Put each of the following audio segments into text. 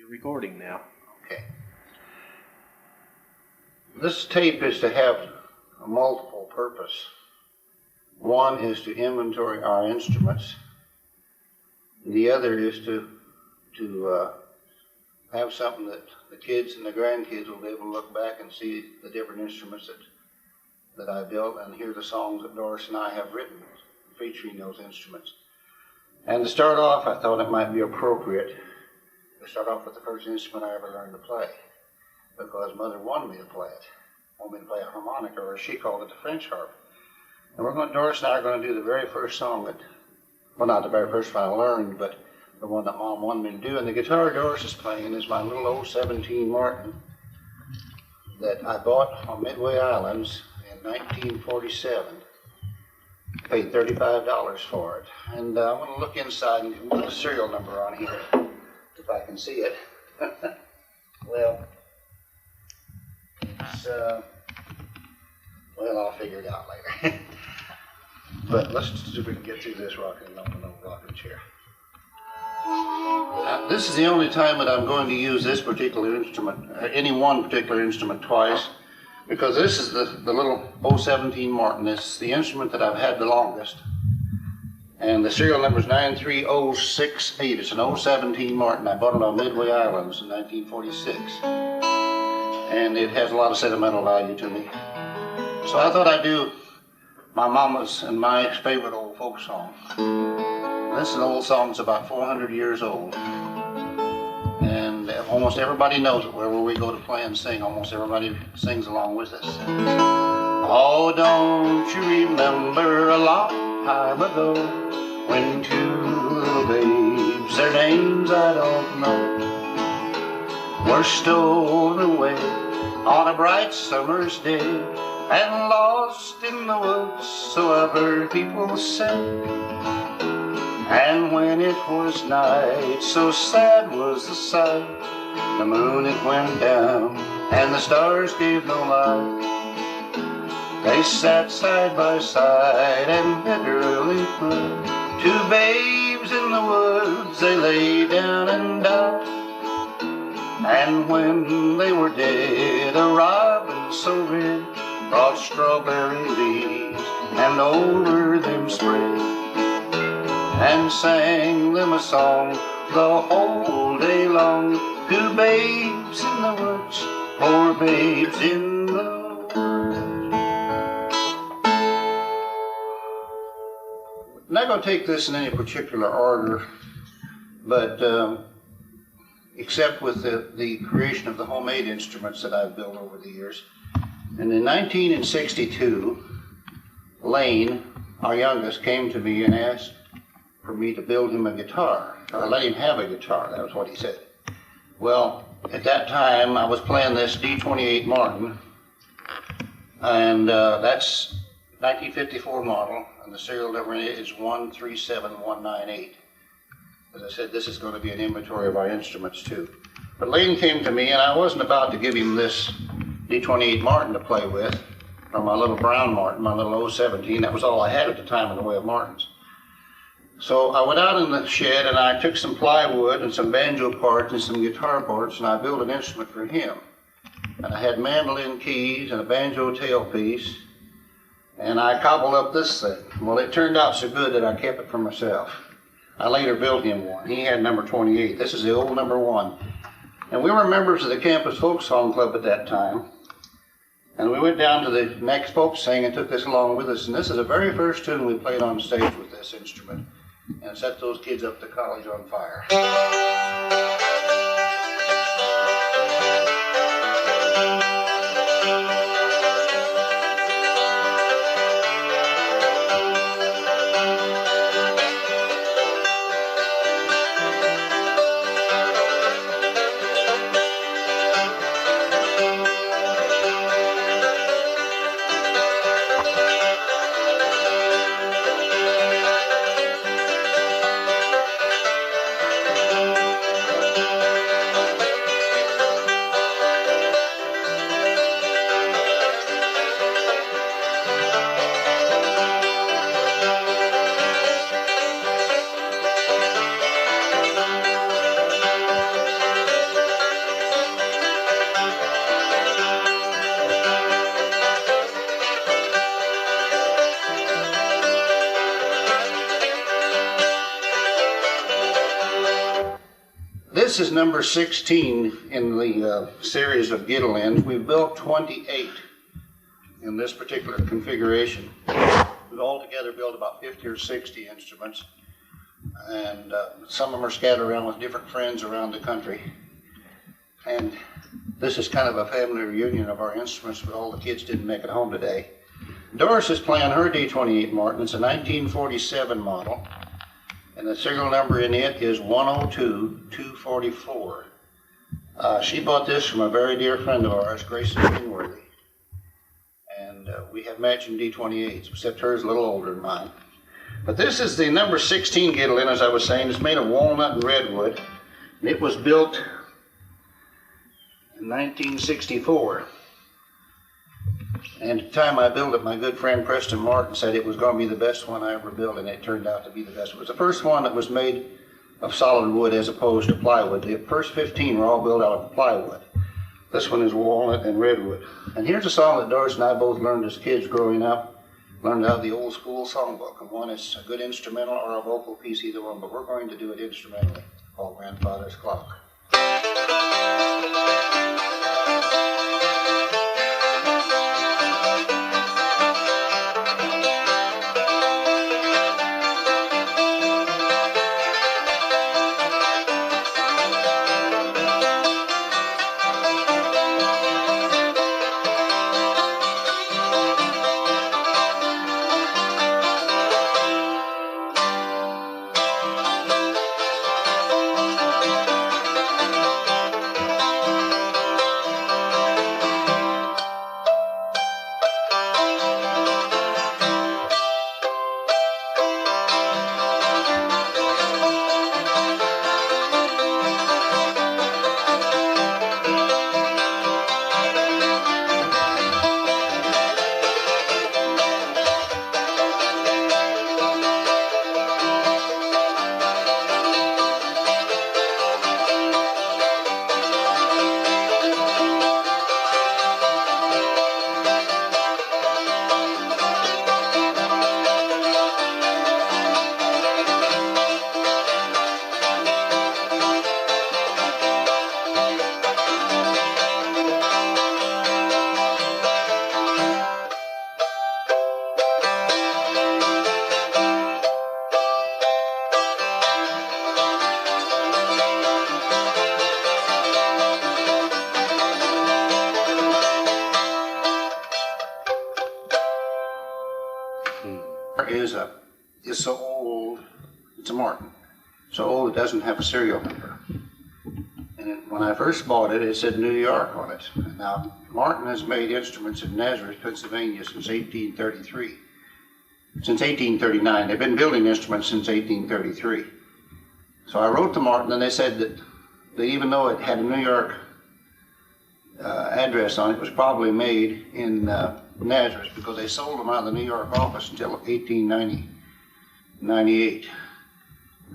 You're recording now. Okay. This tape is to have a multiple purpose. One is to inventory our instruments. The other is to have something that the kids and the grandkids will be able to look back and see the different instruments that I built and hear the songs that Doris and I have written featuring those instruments. And to start off, I thought it might be appropriate to start off with the first instrument I ever learned to play, because Mother wanted me to play it. Wanted me to play a harmonica, or as she called it, the French harp. And Doris and I are going to do the very first song that, well, not the very first one I learned, but the one that Mom wanted me to do. And the guitar Doris is playing is my little old 17 Martin that I bought on Midway Islands in 1947. Paid $35 for it. And I want to look inside and put a serial number on here, if I can see it. Well, it's, well, I'll figure it out later. But let's see if we can get through this rocking chair. This is the only time that I'm going to use this particular instrument, any one particular instrument twice, because this is the little 017 Martin. It's the instrument that I've had the longest. And the serial number is 93068. It's an 017 Martin. I bought it on Midway Islands in 1946. And it has a lot of sentimental value to me. So I thought I'd do my mama's and my favorite old folk song. This is an old song that's about 400 years old. And almost everybody knows it. Wherever we go to play and sing, almost everybody sings along with us. Oh, don't you remember a long time ago when two little babes, their names I don't know, were stowed away on a bright summer's day and lost in the woods, so I've heard people say. And when it was night, so sad was the sight, the moon it went down and the stars gave no light. They sat side by side and bitterly cried. Two babes in the woods, they lay down and died. And when they were dead, a robin so red brought strawberry leaves and over them spread, and sang them a song the whole day long. Two babes in the woods, four babes in the woods. I'm not going to take this in any particular order, but except with the creation of the homemade instruments that I've built over the years. And in 1962, Lane, our youngest, came to me and asked for me to build him a guitar, or let him have a guitar. That was what he said. Well, at that time, I was playing this D28 Martin, and that's 1954 model, and the serial number is 137198. As I said, this is going to be an inventory of our instruments too. But Lane came to me, and I wasn't about to give him this D28 Martin to play with, or my little brown Martin, my little 017. That was all I had at the time in the way of Martins. So I went out in the shed and I took some plywood and some banjo parts and some guitar parts, and I built an instrument for him. And I had mandolin keys and a banjo tailpiece, and I cobbled up this thing. Well, it turned out so good that I kept it for myself. I later built him one. He had number 28. This is the old number 1. And we were members of the Campus Folk Song Club at that time. And we went down to the next folk sing and took this along with us. And this is the very first tune we played on stage with this instrument, and set those kids up to college on fire. this is number 16 in the series of Gittleins. We've built 28 in this particular configuration. We've altogether built about 50 or 60 instruments, and some of them are scattered around with different friends around the country. And this is kind of a family reunion of our instruments, but all the kids didn't make it home today. Doris is playing her D28 Martin. It's a 1947 model, and the serial number in it is 102244. She bought this from a very dear friend of ours, Grace Greenworthy, and we have matching D28s, except hers a little older than mine. But this is the number 16 Gittelin, as I was saying. It's made of walnut and redwood, and it was built in 1964. And at the time I built it, my good friend Preston Martin said it was going to be the best one I ever built, and it turned out to be the best. It was the first one that was made of solid wood as opposed to plywood. The first 15 were all built out of plywood. This one is walnut and redwood. And here's a song that Doris and I both learned as kids growing up. Learned out of the old school songbook. And one is a good instrumental or a vocal piece, either one, but we're going to do it instrumentally, called Grandfather's Clock. Is so old, it's a Martin, so old it doesn't have a serial number. And when I first bought it, it said New York on it. Now, Martin has made instruments in Nazareth, Pennsylvania since 1833. Since 1839. They've been building instruments since 1833. So I wrote to Martin, and they said that even though it had a New York address on it, it was probably made in Nazareth, because they sold them out of the New York office until 1898.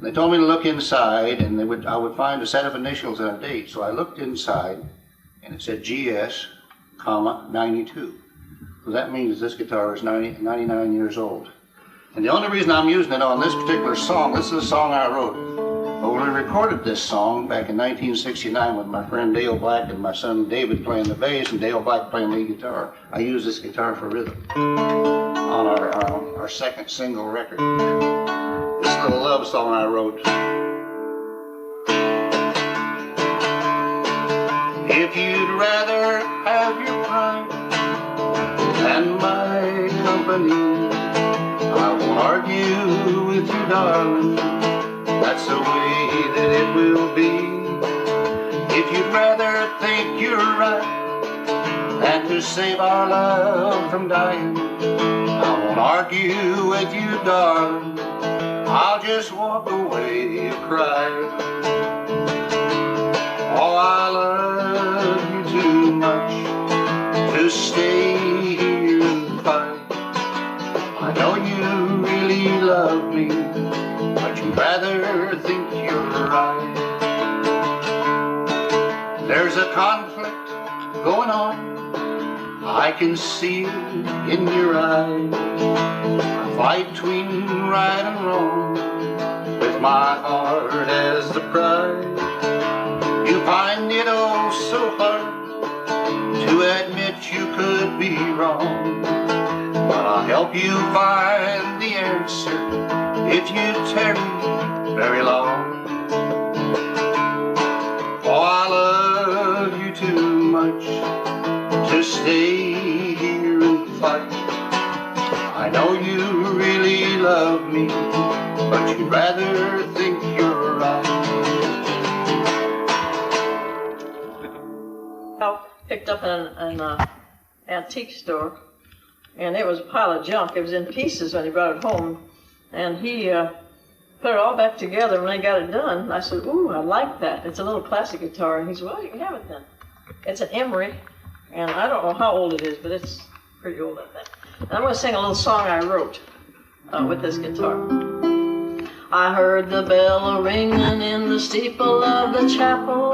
They told me to look inside, and I would find a set of initials and a date. So I looked inside, and it said GS, 92. So that means this guitar is 99 years old. And the only reason I'm using it on this particular song, this is a song I wrote. When we recorded this song back in 1969 with my friend Dale Black and my son David playing the bass and Dale Black playing the guitar, I used this guitar for rhythm on our second single record. This little love song I wrote. If you'd rather have your pride than my company, I won't argue with you, darling. That's the way that it will be. If you'd rather think you're right than to save our love from dying, I won't argue with you, darling. I'll just walk away and cry. Oh, I love you too much to stay here and fight. I know you really love me, but you'd rather think you're right. There's a conflict going on, I can see it in your eyes. A fight between right and wrong, with my heart as the prize. wrong. But I'll help you find the answer if you tarry very long. Oh, I love you too much to stay here and fight. I know you really love me, but you'd rather think you're right. I picked up an antique store, and it was a pile of junk. It was in pieces when he brought it home, and he put it all back together when they got it done. I said, ooh, I like that. It's a little classic guitar. And he said, well, you can have it then. It's an Emery, and I don't know how old it is, but it's pretty old, I think. And I'm going to sing a little song I wrote with this guitar. I heard the bell ringing in the steeple of the chapel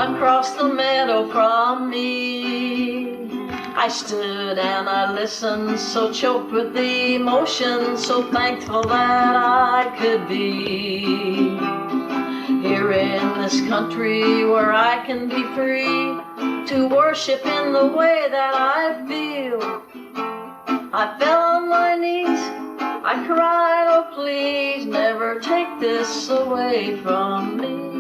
across the meadow from me. I stood and I listened, so choked with the emotion, so thankful that I could be here in this country where I can be free to worship in the way that I feel. I fell on my knees, I cried, oh please, never take this away from me.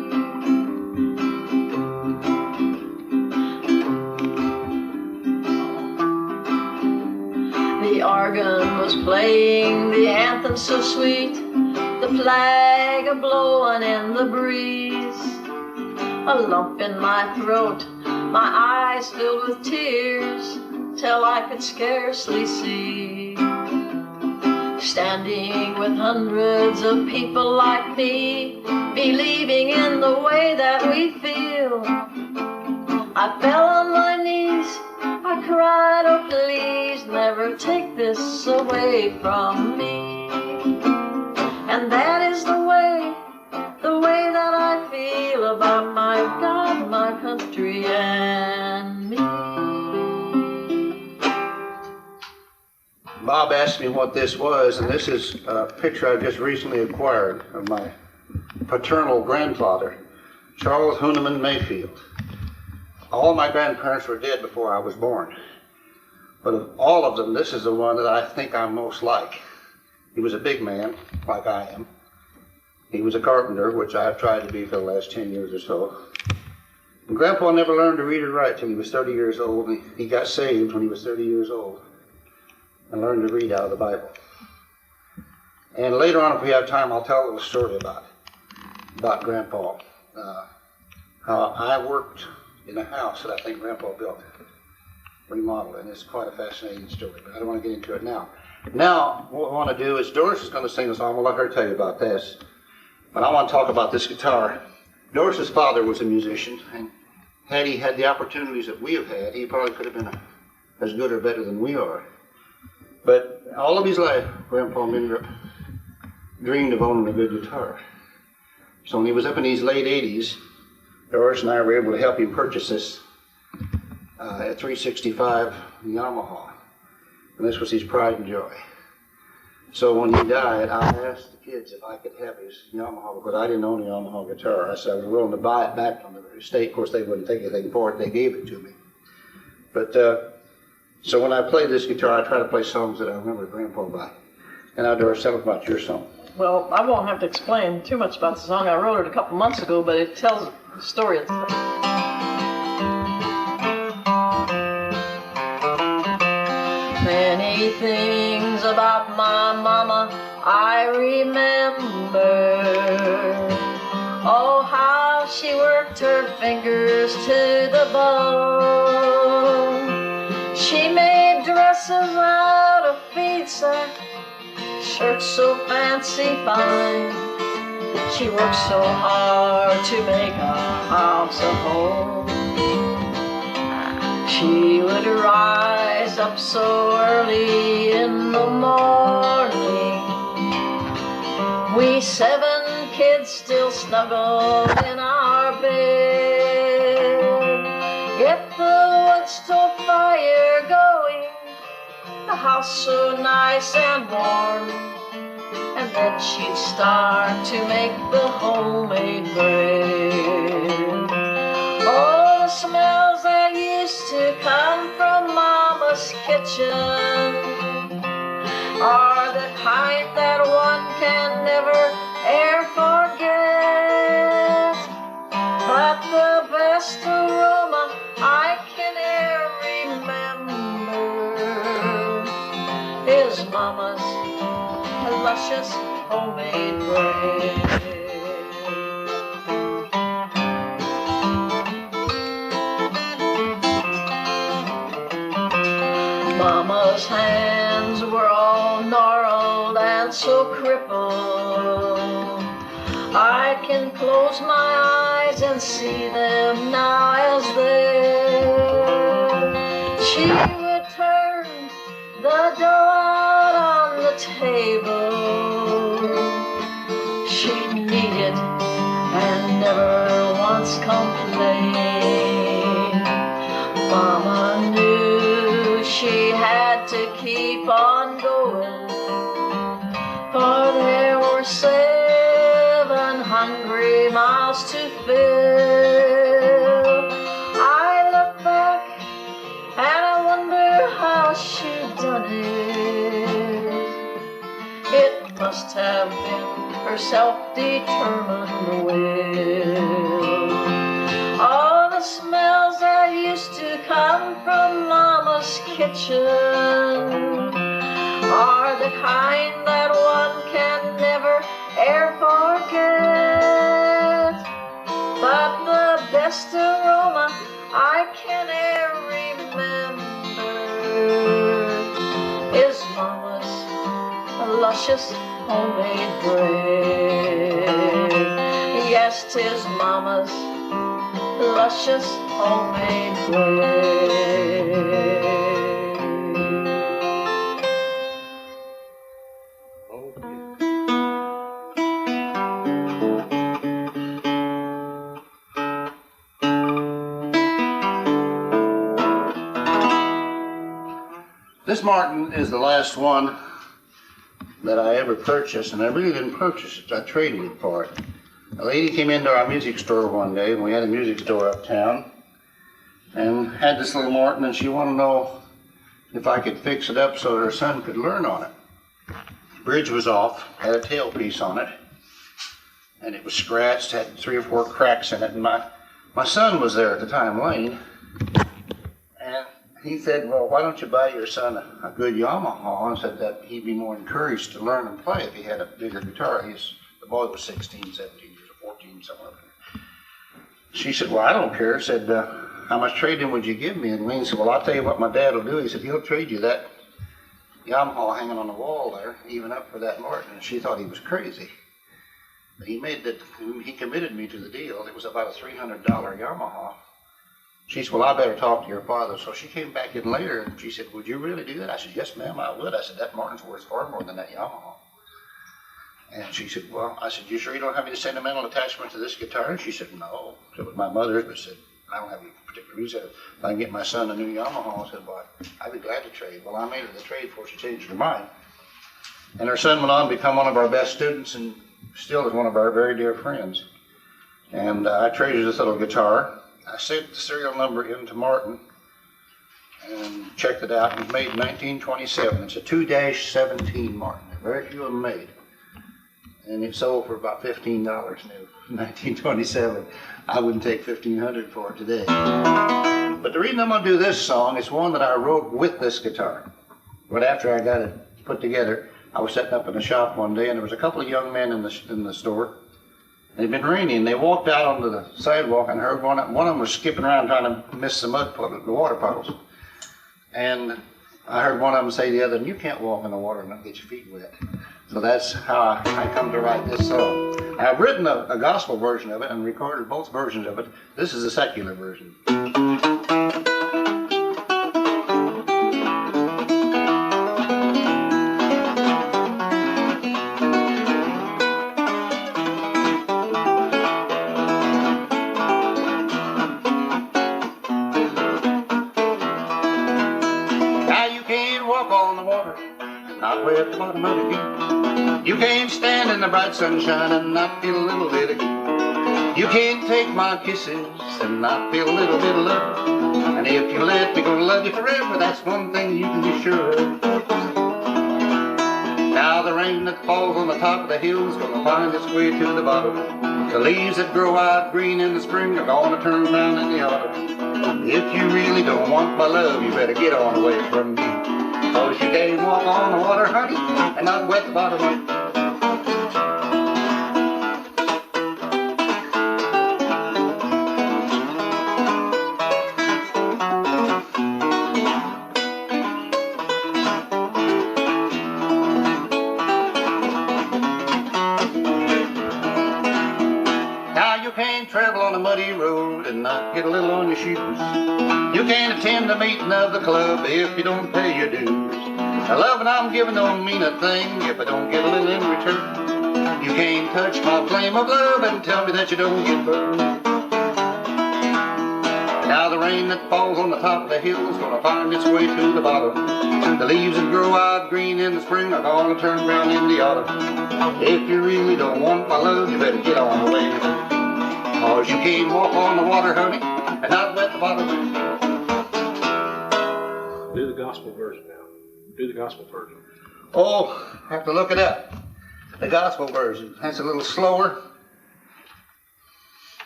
The organ was playing the anthem so sweet, the flag a-blowing in the breeze. A lump in my throat, my eyes filled with tears, till I could scarcely see. Standing with hundreds of people like me, believing in the way that we feel. I fell on my knees, I cried, oh please, never take this away from me. And that is the way that I feel about my God, my country, and me. Bob asked me what this was, and this is a picture I just recently acquired of my paternal grandfather, Charles Hooneman Mayfield. All my grandparents were dead before I was born, but of all of them, this is the one that I think I'm most like. He was a big man, like I am. He was a carpenter, which I have tried to be for the last 10 years or so. And Grandpa never learned to read or write till he was 30 years old. He got saved when he was 30 years old and learned to read out of the Bible. And later on, if we have time, I'll tell a little story about Grandpa. How I worked in a house that I think Grandpa built, remodeled, and it's quite a fascinating story, but I don't want to get into it now. Now, what I want to do is, Doris is going to sing a song. I'll let her tell you about this. But I want to talk about this guitar. Doris's father was a musician, and had he had the opportunities that we have had, he probably could have been as good or better than we are. But all of his life, Grandpa Mindrup dreamed of owning a good guitar. So when he was up in his late 80s, Doris and I were able to help him purchase this at 365 Yamaha. And this was his pride and joy. So when he died, I asked the kids if I could have his Yamaha, because I didn't own a Yamaha guitar. I said I was willing to buy it back from the estate. Of course, they wouldn't take anything for it. They gave it to me. But so when I play this guitar, I try to play songs that I remember Grandpa by. And now, Doris, tell us about your song. Well, I won't have to explain too much about the song. I wrote it a couple months ago, but it tells the story itself. Many things about my mama I remember. Oh, how she worked her fingers to the bone. She made dresses out of feed sack, shirts so fancy fine. She worked so hard to make a house a home. She would rise up so early in the morning. We 7 kids still snuggled in our bed. Get the wood stove fire going, the house so nice and warm. And then she'd start to make the homemade bread. Oh, the smells that used to come from Mama's kitchen kitchen are the kind that one can never e'er forget. But the best aroma I can e'er remember is Mama's luscious homemade bread. Mama's hands were all gnarled and so crippled, I can close my eyes and see them now as they're. She would turn the dough out on the table, she'd knead it and never once complain. Mama knew she had to keep on going, for there were 7 hungry mouths to fill. I look back and I wonder how she'd done it. It must have been her self-determined will. All the smells that used to come from Mama's kitchen are the kind that one can never e'er forget. But the best aroma I can e'er remember is Mama's luscious homemade bread. Yes, 'tis Mama's luscious homemade bread. This Martin is the last one that I ever purchased, and I really didn't purchase it, I traded it for it. A lady came into our music store one day, and we had a music store uptown, and had this little Martin, and she wanted to know if I could fix it up so her son could learn on it. The bridge was off, had a tailpiece on it, and it was scratched, had 3 or 4 cracks in it, and my son was there at the time, Lane, and he said, well, why don't you buy your son a good Yamaha, and said that he'd be more encouraged to learn and play if he had a bigger guitar. The boy was 16, 17 years, or 14, somewhere up there. She said, well, I don't care. Said, how much trade-in would you give me? And Wayne said, well, I'll tell you what my dad will do. He said, he'll trade you that Yamaha hanging on the wall there, even up for that Martin. And she thought he was crazy. But he committed me to the deal. It was about a $300 Yamaha. She said, well, I better talk to your father. So she came back in later and she said, would you really do that? I said, yes, ma'am, I would. I said, that Martin's worth far more than that Yamaha. And she said, well, I said, you sure you don't have any sentimental attachment to this guitar? And she said, no. It was my mother's, but said, I don't have any particular reason. If I can get my son a new Yamaha, I said, well, I'd be glad to trade. Well, I made her the trade before she changed her mind. And her son went on to become one of our best students and still is one of our very dear friends. And I traded this little guitar. I sent the serial number into Martin and checked it out. It was made in 1927. It's a 2-17 Martin. Very few of them made. And it sold for about $15 new, 1927. I wouldn't take $1,500 for it today. But the reason I'm going to do this song is one that I wrote with this guitar. But after I got it put together, I was setting up in the shop one day, and there was a couple of young men in the store. It had been raining. They walked out onto the sidewalk, and I heard one of them was skipping around trying to miss the water puddles. And I heard one of them say to the other, you can't walk in the water and not get your feet wet. So that's how I come to write this song. I've written a gospel version of it and recorded both versions of it. This is a secular version. Not way at the bottom of the heat. You can't stand in the bright sunshine and not feel a little bit of heat. You can't take my kisses and not feel a little bit of love. And if you let me, gonna love you forever. That's one thing you can be sure of. Now the rain that falls on the top of the hill is gonna find its way to the bottom. The leaves that grow out green in the spring are gonna turn brown in the autumn. If you really don't want my love, you better get on away from me. 'Cause you can't walk on the water, honey, and not wet the bottom. Travel on a muddy road and not get a little on your shoes. You can't attend a meeting of the club if you don't pay your dues. The loving I'm giving don't mean a thing if I don't get a little in return. You can't touch my flame of love and tell me that you don't get burned. Now the rain that falls on the top of the hill is gonna find its way to the bottom. The leaves that grow out green in the spring are gonna turn brown in the autumn. If you really don't want my love, you better get on away. 'Cause you can't walk on the water, honey, and not wet the bottom. Do the gospel version now. Do the gospel version. Oh, I have to look it up. The gospel version. That's a little slower.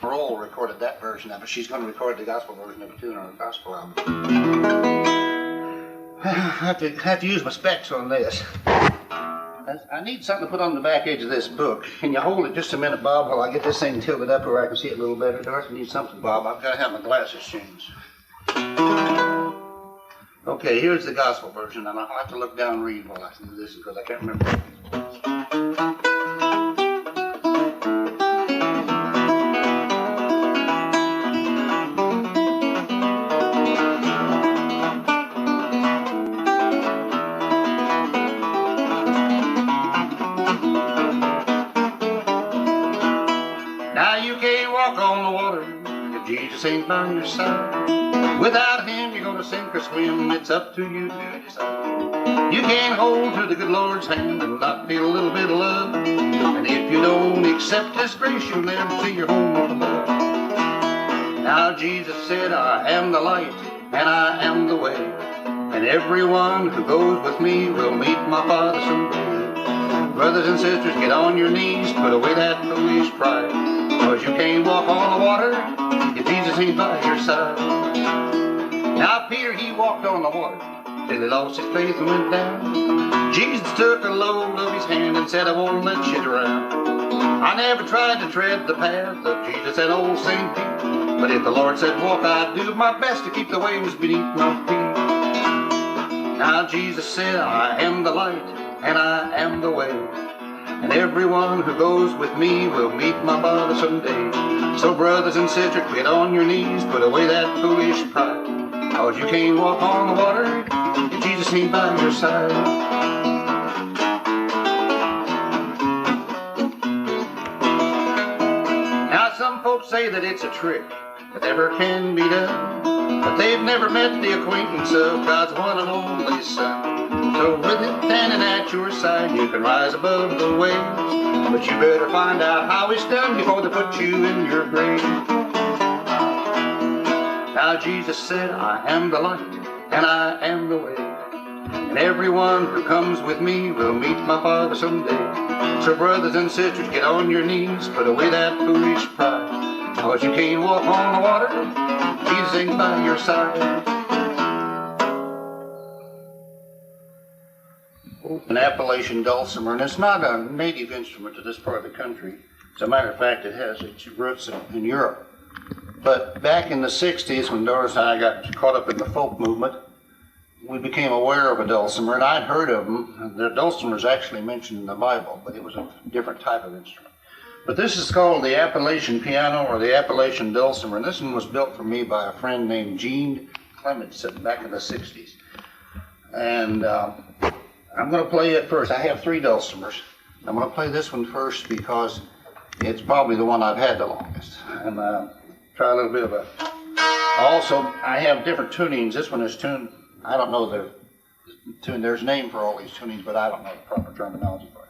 Roll recorded that version of it. She's going to record the gospel version of the tune on the gospel album. I have to use my specs on this. I need something to put on the back edge of this book. Can you hold it just a minute, Bob, while I get this thing tilted up where I can see it a little better? Dorothy needs something, Bob. I've got to have my glasses changed. Okay, here's the gospel version, and I'll have to look down and read while I do this because I can't remember. Jesus ain't by your side. Without him, you're gonna sink or swim. It's up to you to decide. You can't hold to the good Lord's hand and not feel a little bit of love. And if you don't accept his grace, you'll never see your home on above. Now Jesus said, I am the light and I am the way. And everyone who goes with me will meet my Father someday. Brothers and sisters, get on your knees, put away that foolish pride. 'Cause you can't walk on the water if Jesus ain't by your side. Now Peter, he walked on the water till he lost his faith and went down. Jesus took a load of his hand and said, I won't let you drown. I never tried to tread the path of Jesus and old St. Pete. But if the Lord said walk, I'd do my best to keep the waves beneath my feet. Now Jesus said, I am the light and I am the way. And everyone who goes with me will meet my Father someday. So brothers and sisters, get on your knees, put away that foolish pride. 'Cause you can't walk on the water if Jesus ain't by your side. Now some folks say that it's a trick that never can be done, but they've never met the acquaintance of God's one and only Son. So with it standing at your side, you can rise above the waves. But you better find out how it's done before they put you in your grave. Now Jesus said, I am the light and I am the way. And everyone who comes with me will meet my Father someday. So brothers and sisters, get on your knees, put away that foolish pride. 'Cause you can't walk on the water, Jesus ain't by your side. An Appalachian dulcimer, and it's not a native instrument to this part of the country. As a matter of fact, it has its roots in Europe. But back in the 60s, when Doris and I got caught up in the folk movement, we became aware of a dulcimer, and I'd heard of them. The dulcimer is actually mentioned in the Bible, but it was a different type of instrument. But this is called the Appalachian piano or the Appalachian dulcimer, and this one was built for me by a friend named Gene Clementson back in the 60s. And I'm going to play it first. I have 3 dulcimers. I'm going to play this one first because it's probably the one I've had the longest. And try a little bit of a... Also, I have different tunings. This one is tuned... I don't know the tune. There's a name for all these tunings, but I don't know the proper terminology for it.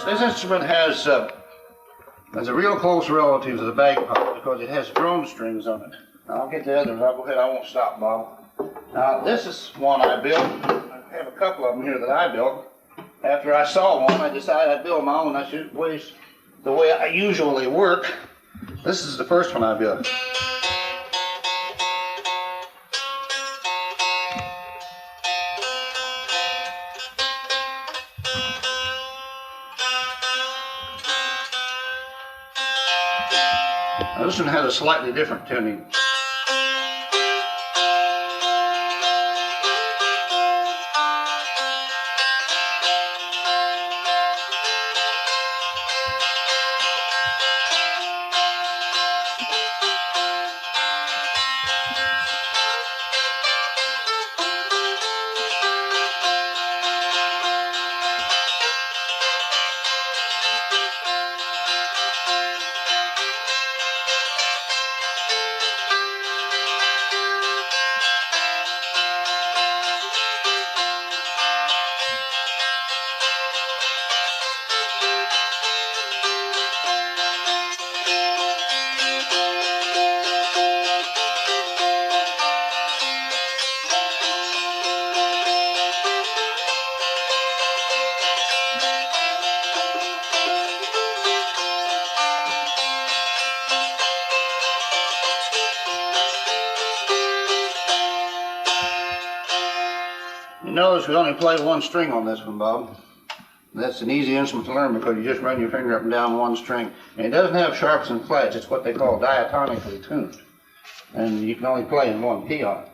This instrument has a real close relative to the bagpipe because it has drone strings on it. Now, I'll get the others. I'll go ahead. I won't stop, Bob. Now, this is one I built. I have a couple of them here that I built. After I saw one, I decided I'd build my own. I should waste the way I usually work. This is the first one I built. Now, this one has a slightly different tuning. You notice we only play one string on this one, Bob. That's an easy instrument to learn because you just run your finger up and down one string. And it doesn't have sharps and flats. It's what they call diatonically tuned. And you can only play in one key on it.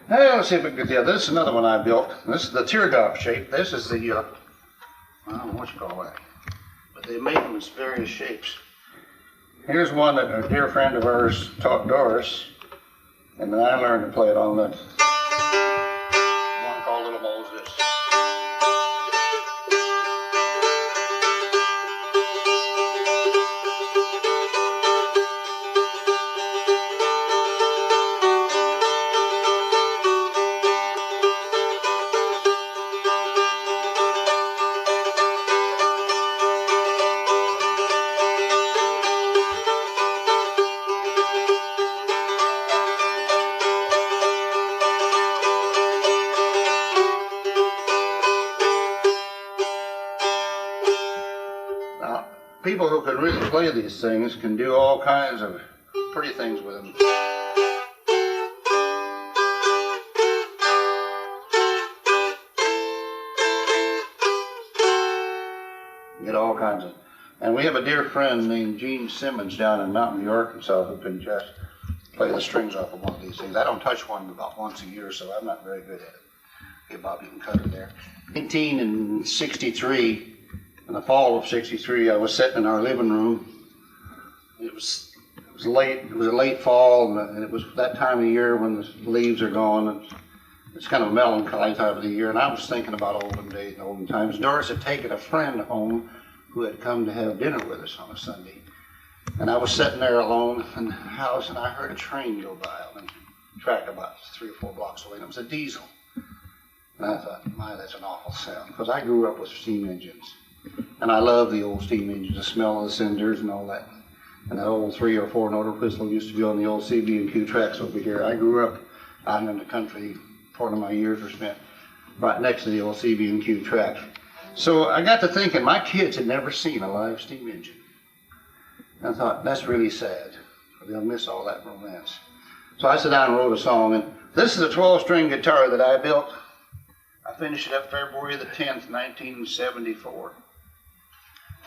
Hey, let's see if we can get the other. This is another one I built. This is the teardrop shape. This is the, I don't know what you call that. But they make them in various shapes. Here's one that a dear friend of ours taught Doris. And then I learned to play it on that. People who can really play these things can do all kinds of pretty things with them. Get all kinds of, and we have a dear friend named Gene Simmons down in Mountain View, Arkansas, who can just play the strings off of one of these things. I don't touch one about once a year, so I'm not very good at it. Okay, Bob, you can cut it there. 1963. In the fall of '63, I was sitting in our living room. It was late. It was a late fall, and it was that time of year when the leaves are gone. And it's kind of a melancholy time of the year. And I was thinking about olden days and olden times. Doris had taken a friend home who had come to have dinner with us on a Sunday. And I was sitting there alone in the house, and I heard a train go by on the track about 3 or 4 blocks away. And it was a diesel. And I thought, my, that's an awful sound, because I grew up with steam engines. And I love the old steam engines, the smell of the cinders and all that. And that old 3 or 4 note whistle used to be on the old CB&Q tracks over here. I grew up out in the country. Part of my years were spent right next to the old CB&Q track. So I got to thinking, my kids had never seen a live steam engine. And I thought, that's really sad. They'll miss all that romance. So I sat down and wrote a song. And this is a 12-string guitar that I built. I finished it up February the 10th, 1974.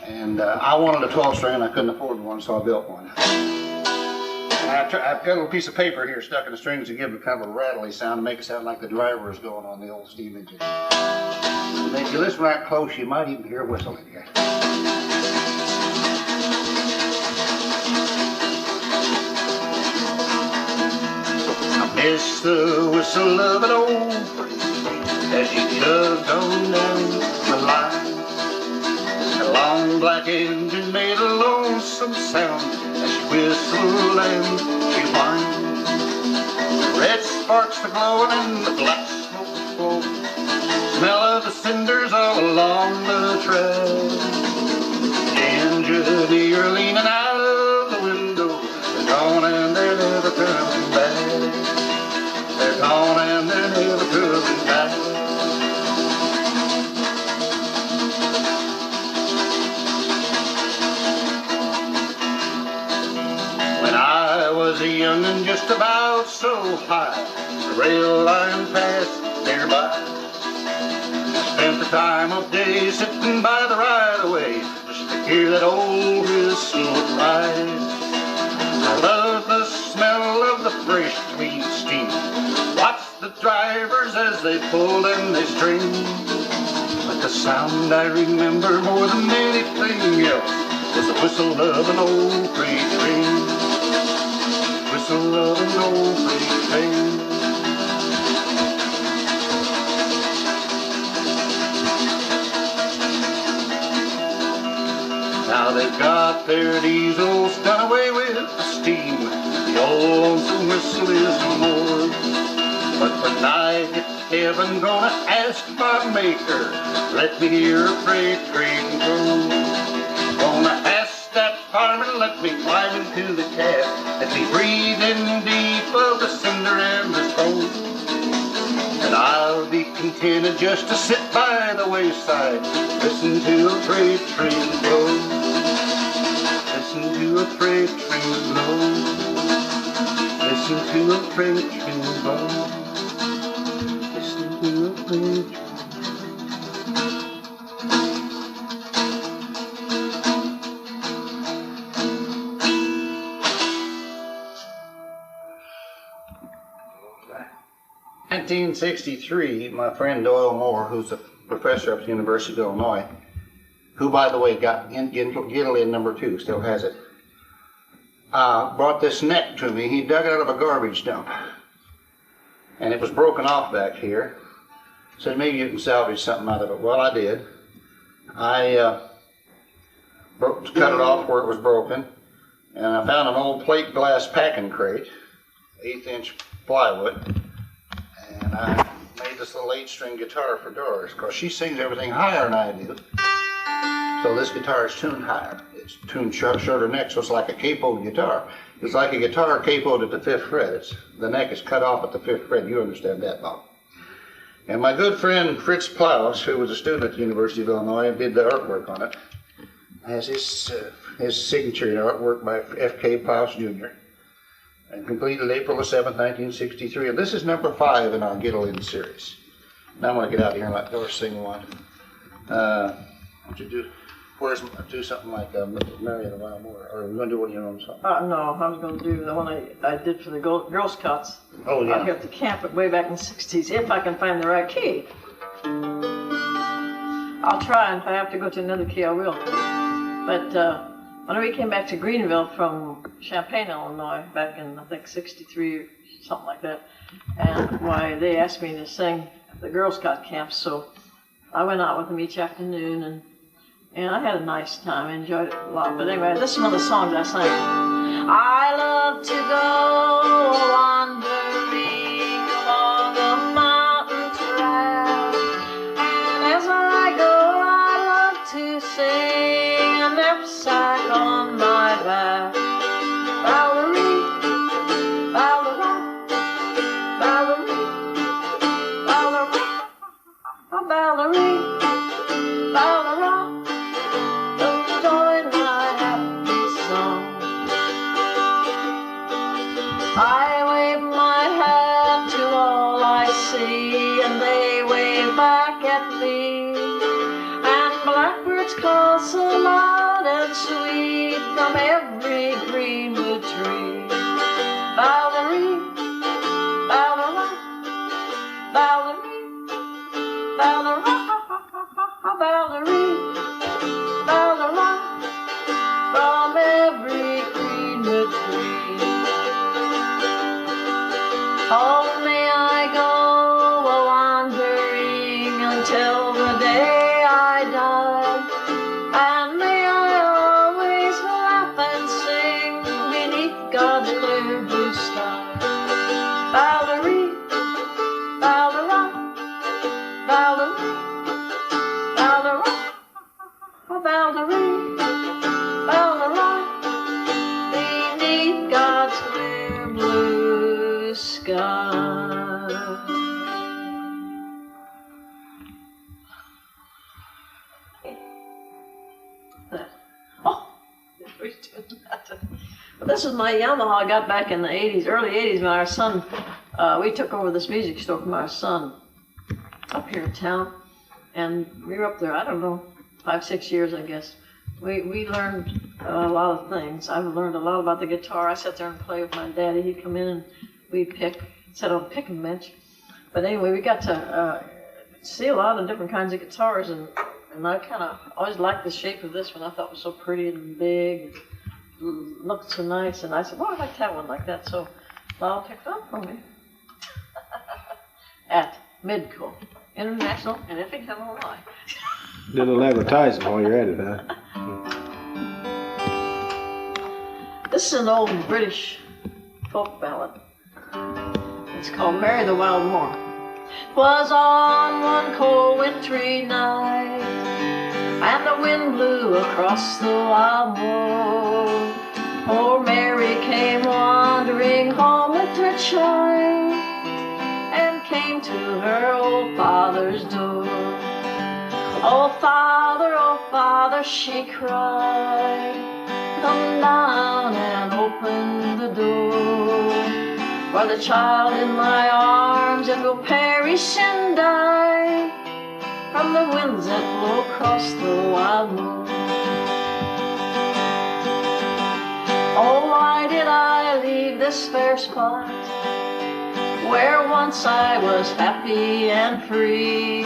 And I wanted a 12-string, and I couldn't afford one, so I built one. And I've got a little piece of paper here stuck in the strings to give it kind of a rattly sound, to make it sound like the driver is going on the old steam engine. And if you listen right close, you might even hear a whistle in here. I miss the whistle of an old as you tugged on down the line. A long black engine made a lonesome sound as she whistled and she whined. The red sparks were glowing and the black smoke flowed. Smell of the cinders all along the trail. soldier, you're leaning out of the window. They're gone and they're never coming back. They're gone and they're never coming back. When I was a young'un just about so high, the rail line passed nearby. Spent the time of day sitting by the right-of-way just to hear that old whistle cry. I love the smell of the fresh clean steam. Watch the drivers as they pull and they string. But the sound I remember more than anything else was the whistle of an old freight train. Whistle of an old freight train. Now they've got their diesels done away with the steam. The old lonesome whistle is no more. But when I get to heaven, gonna ask my maker, let me hear a freight train go. Gonna ask that fireman, let me climb into the cab. Let me breathe in deep of the cinder and the smoke. And I'll be contented just to sit by the wayside, listen to a freight train blow. Listen to a freight train blow. Listen to a freight train blow. Listen to a freight train. In 1963, my friend Doyle Moore, who's a professor at the University of Illinois, who, by the way, got Gittily number 2, still has it, brought this neck to me. He dug it out of a garbage dump, and it was broken off back here. Said, maybe you can salvage something out of it. Well, I did. I cut it off where it was broken, and I found an old plate glass packing crate, 1/8-inch plywood, and I made this little 8-string guitar for Doris, because she sings everything higher than I do. So this guitar is tuned higher. It's tuned shorter neck, so it's like a capoed guitar. It's like a guitar capoed at the 5th fret. The neck is cut off at the 5th fret. You understand that, Bob. And my good friend Fritz Plaus, who was a student at the University of Illinois and did the artwork on it, has his signature artwork by F.K. Plaus Jr. and completed April the 7th, 1963. And this is number 5 in our Gittily series. Now I'm going to get out of here and let Doris sing one. What you do? Do something like Mary and the Wild Moor, or are we going to do one of your own songs? No, I was going to do the one I did for the Girl Scouts. Oh, yeah. Out here at the camp way back in the 60s, if I can find the right key. I'll try, and if I have to go to another key, I will. But when we came back to Greenville from Champaign, Illinois, back in, I think, 63 or something like that, and why they asked me to sing at the Girl Scout camp, so I went out with them each afternoon, and I had a nice time. I enjoyed it a lot. But anyway, this is one of the songs I sang. I love to go wandering along a mountain track, and as I go, I love to sing a knapsack on my back. Valerie, Valerie, Valerie, Valerie, Valerie. I wave my hat to all I see, and they wave back at me. And blackbirds call so loud and sweet from every greenwood tree. Valerie, Valerie, Valerie, Valerie, Valerie, Valerie, from every greenwood tree. Oh, may I go a-wandering until the day I die, and may I always laugh and sing beneath God's clear blue sky. Valerie, Valerie, Valerie, Valerie, Valerie, we do that. But this is my Yamaha I got back in the 80s, early 80s, when our son, we took over this music store from our son up here in town. And we were up there, I don't know, 5, 6 years, I guess. We learned a lot of things. I've learned a lot about the guitar. I sat there and play with my daddy. He'd come in and we'd sit on a picking bench. But anyway, we got to see a lot of different kinds of guitars, and I kind of always liked the shape of this one. I thought it was so pretty and big, and looked so nice. And I said, well, I'd like to have one like that. So Lyle picked it up for me at Midco International in Effingham, Illinois. Did a little advertising while you're at it, huh? This is an old British folk ballad. It's called Mary the Wild Moor. 'Twas on one cold wintry night, and the wind blew across the wild moor. Poor Mary came wandering home with her child, and came to her old father's door. Oh father, she cried, come down and open the door. For the child in my arms, it will perish and die from the winds that blow across the wild moor. Oh, why did I leave this fair spot, where once I was happy and free?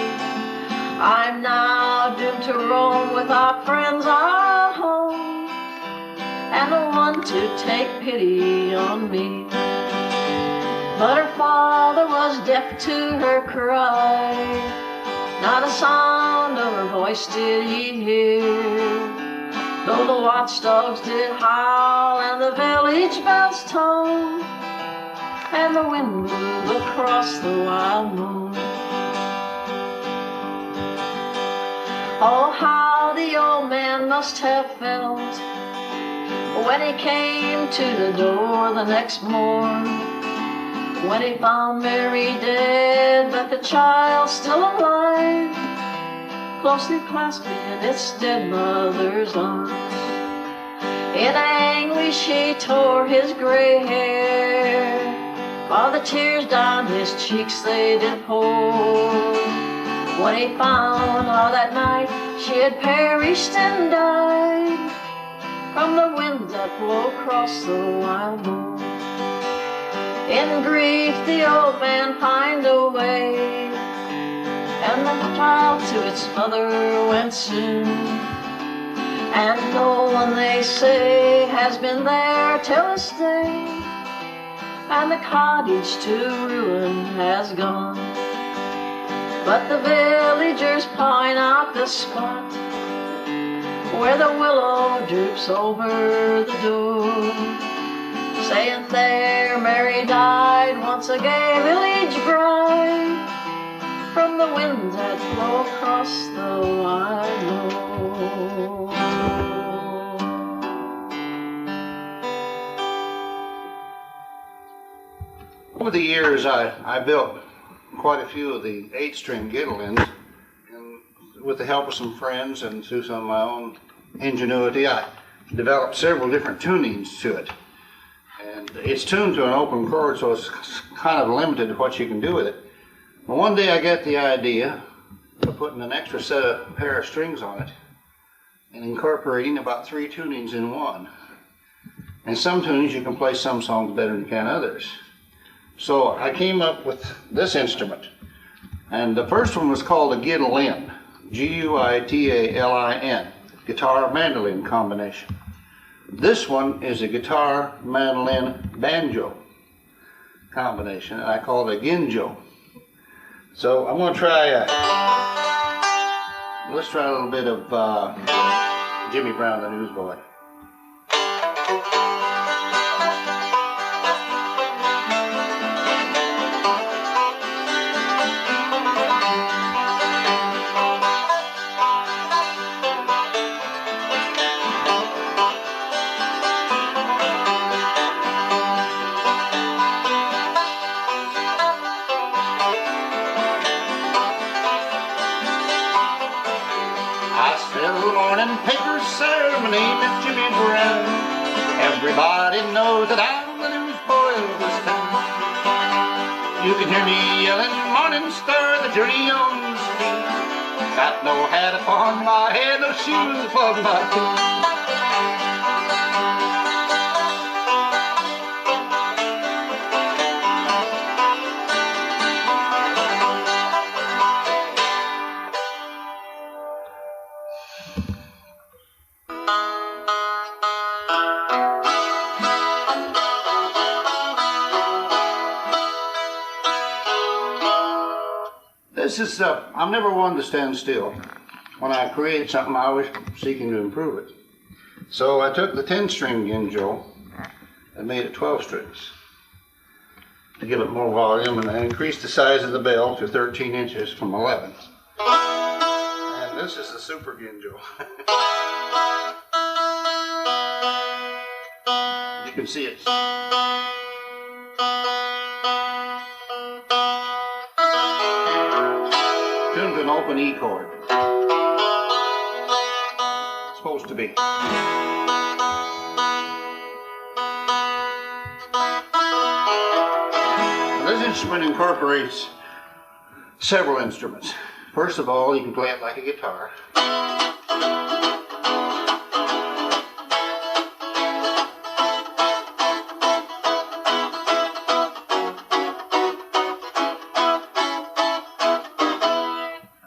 I'm now doomed to roam without friends at home, and no one to take pity on me. But her father was deaf to her cry, not a sound of her voice did he hear. Though the watchdogs did howl and the village bells tolled, and the wind blew across the wild moor. Oh, how the old man must have felt when he came to the door the next morn, when he found Mary dead, but the child still alive, closely clasped in its dead mother's arms. In anguish he tore his gray hair, while the tears down his cheeks they did pour, when he found how that night she had perished and died from the winds that blow across the wild moor. In grief the old man pined away, and the child to its mother went soon. And no one, they say, has been there till this day, and the cottage to ruin has gone. But the villagers point out the spot where the willow droops over the door, saying there Mary died, once a gay village bride, from the winds that blow across the wide moor. Over the years, I built quite a few of the 8-string guitolins, and with the help of some friends and through some of my own ingenuity, I developed several different tunings to it. And it's tuned to an open chord, so it's kind of limited to what you can do with it. But one day I got the idea of putting an extra pair of strings on it and incorporating about 3 tunings in one. And some tunings you can play some songs better than you can others. So I came up with this instrument, and the first one was called a guitalin, Guitalin, guitar mandolin combination. This one is a guitar mandolin banjo combination, and I call it a ginjo. So I'm going to try, let's try a little bit of Jimmy Brown, the Newsboy. I sell the morning papers, sir. My name is Jimmy Brown. Everybody knows that I'm the newsboy of this town. You can hear me yelling, morning star, the journey on the street. Got no hat upon my head, no shoes upon my feet. I'm never one to stand still. When I create something, I always seeking to improve it. So I took the 10-string Ginjo and made it 12 strings to give it more volume, and I increased the size of the bell to 13 inches from 11. And this is the Super Ginjo. You can see it. Tuned to an open E chord. It's supposed to be. This instrument incorporates several instruments. First of all, you can play it like a guitar.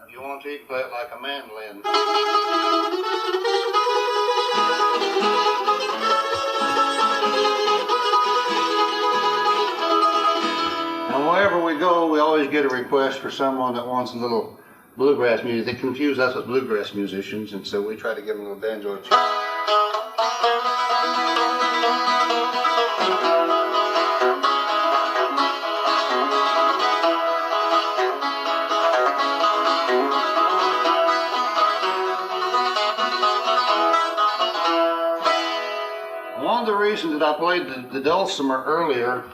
If you want to, you can play it like a mandolin. Wherever we go, we always get a request for someone that wants a little bluegrass music. They confuse us with bluegrass musicians, and so we try to give them a little banjo. One of the reasons that I played the dulcimer earlier,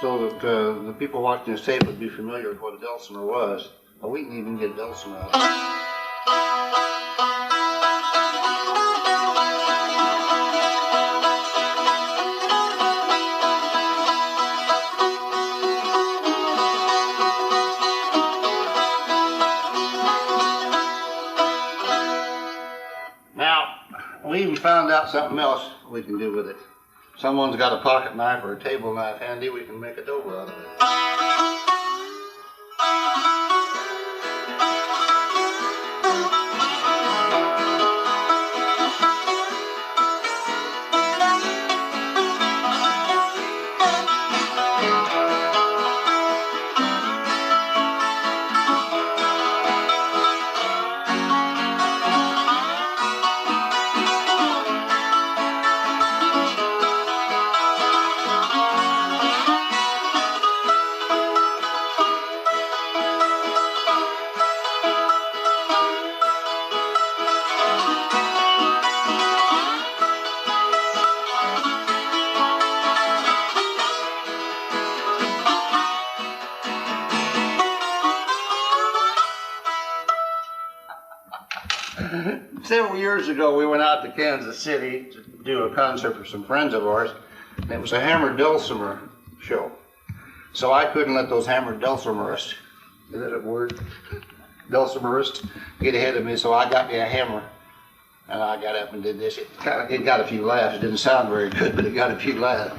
so that the people watching this tape would be familiar with what a dulcimer was. Well, we can even get a dulcimer out. Now, we even found out something else we can do with it. Someone's got a pocket knife or a table knife handy, we can make a dobro out of it. Several years ago, we went out to Kansas City to do a concert for some friends of ours, and it was a hammered dulcimer show. So I couldn't let those hammered dulcimerists, is that a word? Dulcimerists, get ahead of me, so I got me a hammer, and I got up and did this. It got a few laughs. It didn't sound very good, but it got a few laughs.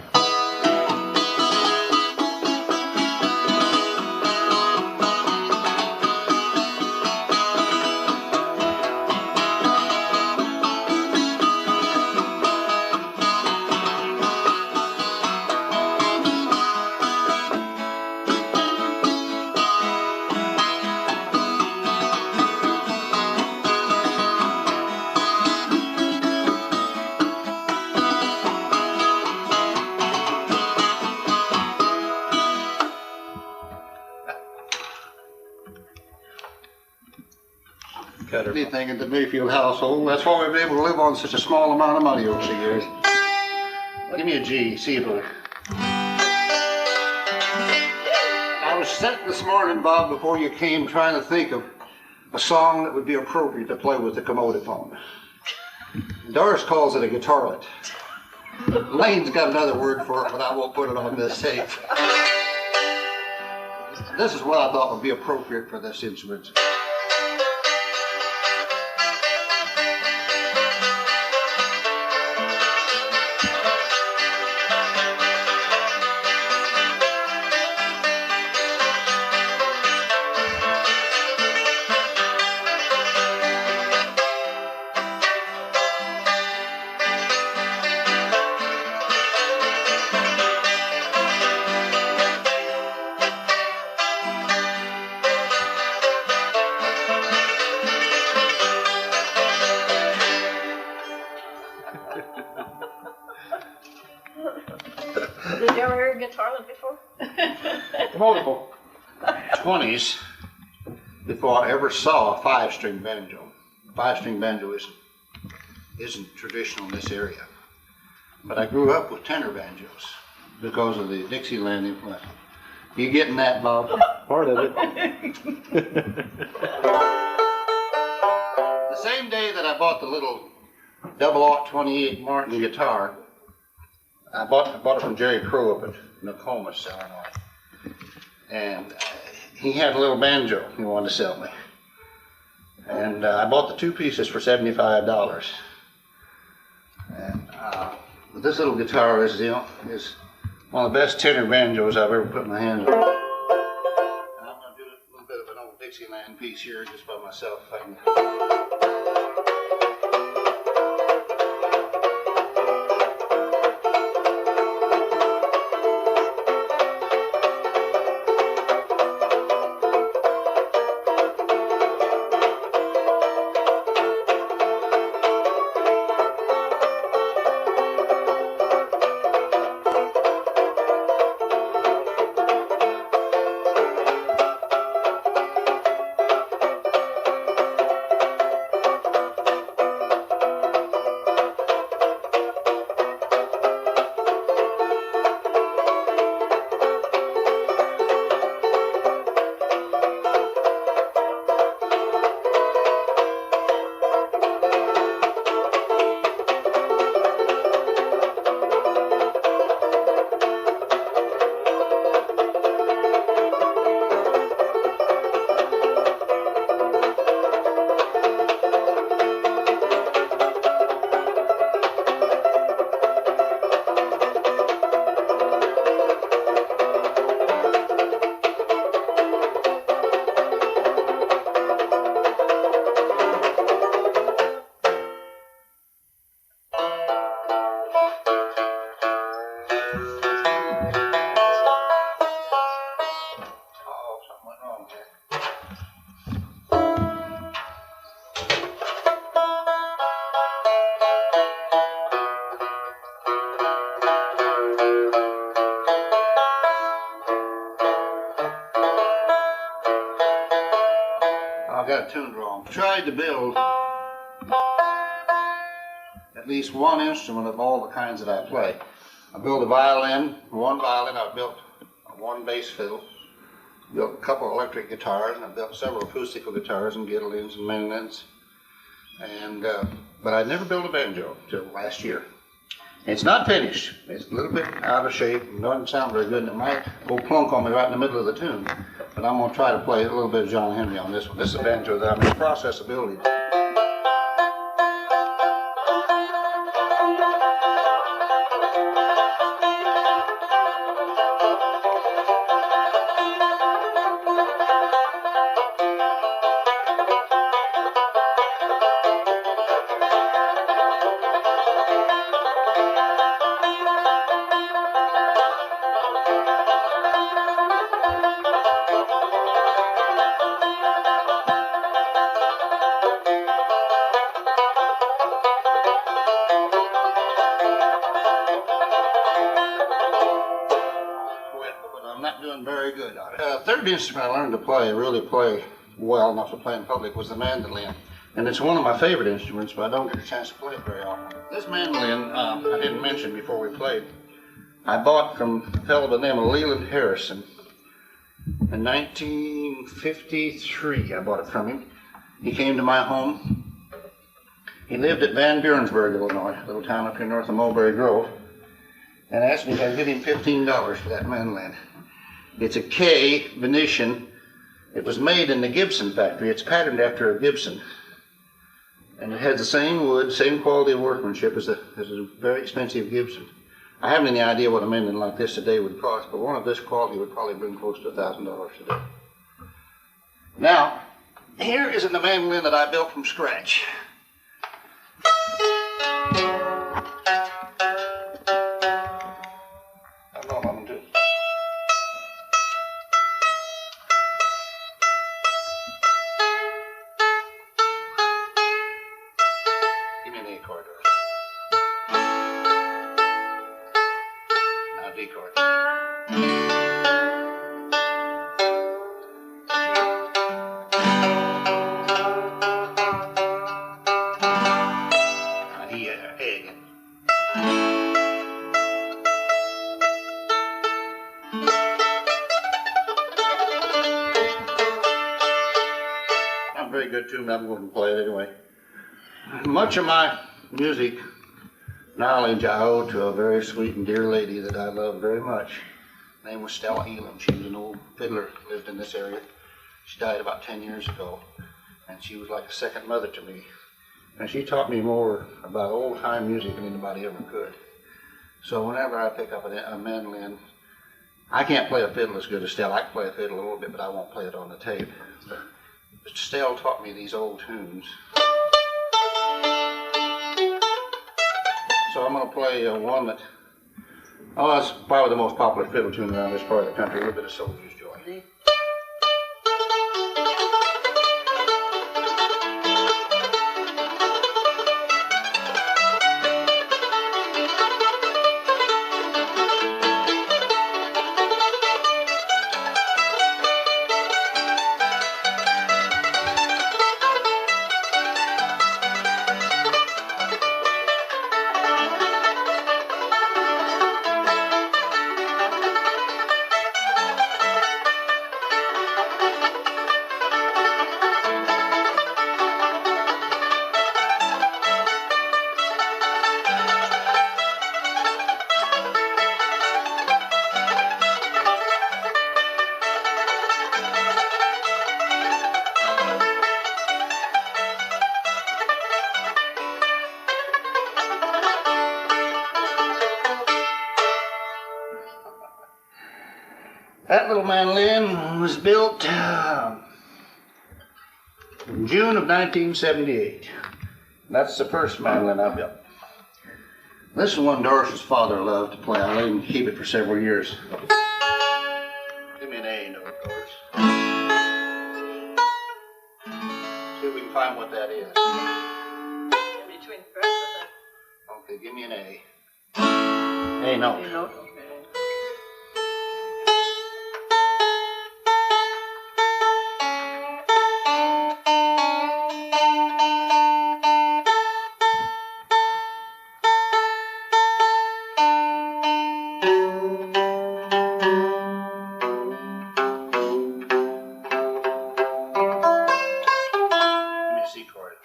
Anything in the Mayfield household. That's why we've been able to live on such a small amount of money over the years. Give me a G, see if it. I was sitting this morning, Bob, before you came, trying to think of a song that would be appropriate to play with the commodophone. Doris calls it a guitarlet. Lane's got another word for it, but I won't put it on this tape. This is what I thought would be appropriate for this instrument. Did you ever hear a guitarlet before? Multiple. 20s before I ever saw a 5-string banjo. 5-string banjo isn't traditional in this area. But I grew up with tenor banjos because of the Dixieland influence. You getting that, Bob? Part of it. The same day that I bought the little 0028 Martin guitar, I bought it from Jerry Crow up at Nokomis, Illinois. And he had a little banjo he wanted to sell me. And I bought the 2 pieces for $75. And but this little guitar is one of the best tenor banjos I've ever put my hands on. And I'm going to do a little bit of an old Dixieland piece here just by myself. If I can. I got it tuned wrong. Tried to build at least one instrument of all the kinds that I play. I built a violin, I built one bass fiddle, built a couple of electric guitars, and I built several acoustical guitars and guitars and mandolins. And but I never built a banjo until last year. It's not finished. It's a little bit out of shape and doesn't sound very good, and it might go plunk on me right in the middle of the tune. But I'm going to try to play a little bit of John Henry on this one. This is a banjo that I'm in the process of building. Very good on it. Third instrument I learned to play, really play well enough to play in public, was the mandolin. And it's one of my favorite instruments, but I don't get a chance to play it very often. This mandolin, I didn't mention before we played, I bought from a fellow by the name of Leland Harrison in 1953. I bought it from him. He came to my home. He lived at Van Burentsburg, Illinois, a little town up here north of Mulberry Grove, and asked me if I'd give him $15 for that mandolin. It's a K Venetian. It was made in the Gibson factory. It's patterned after a Gibson. And it has the same wood, same quality of workmanship as a very expensive Gibson. I haven't any idea what a mandolin like this today would cost, but one of this quality would probably bring close to $1,000 today. Now, here is a mandolin that I built from scratch. I know what I'm going to do. Give me an A chord. Now D chord. Very good tune, but I'm going to play it anyway. Much of my music knowledge I owe to a very sweet and dear lady that I love very much. Her name was Stella Elam. She was an old fiddler, lived in this area. She died about 10 years ago, and she was like a second mother to me. And she taught me more about old-time music than anybody ever could. So whenever I pick up a mandolin, I can't play a fiddle as good as Stella. I can play a fiddle a little bit, but I won't play it on the tape. Mr. Stell taught me these old tunes. So I'm going to play one that, it's probably the most popular fiddle tune around this part of the country, a little bit of Soldier's Joy. That little mandolin was built in June of 1978. That's the first mandolin I built. This is one Doris's father loved to play. I let him keep it for several years. Give me an A note, Doris. See if we can find what that is. In between frets, I think. Okay, give me an A. A note. A note, okay. C chord.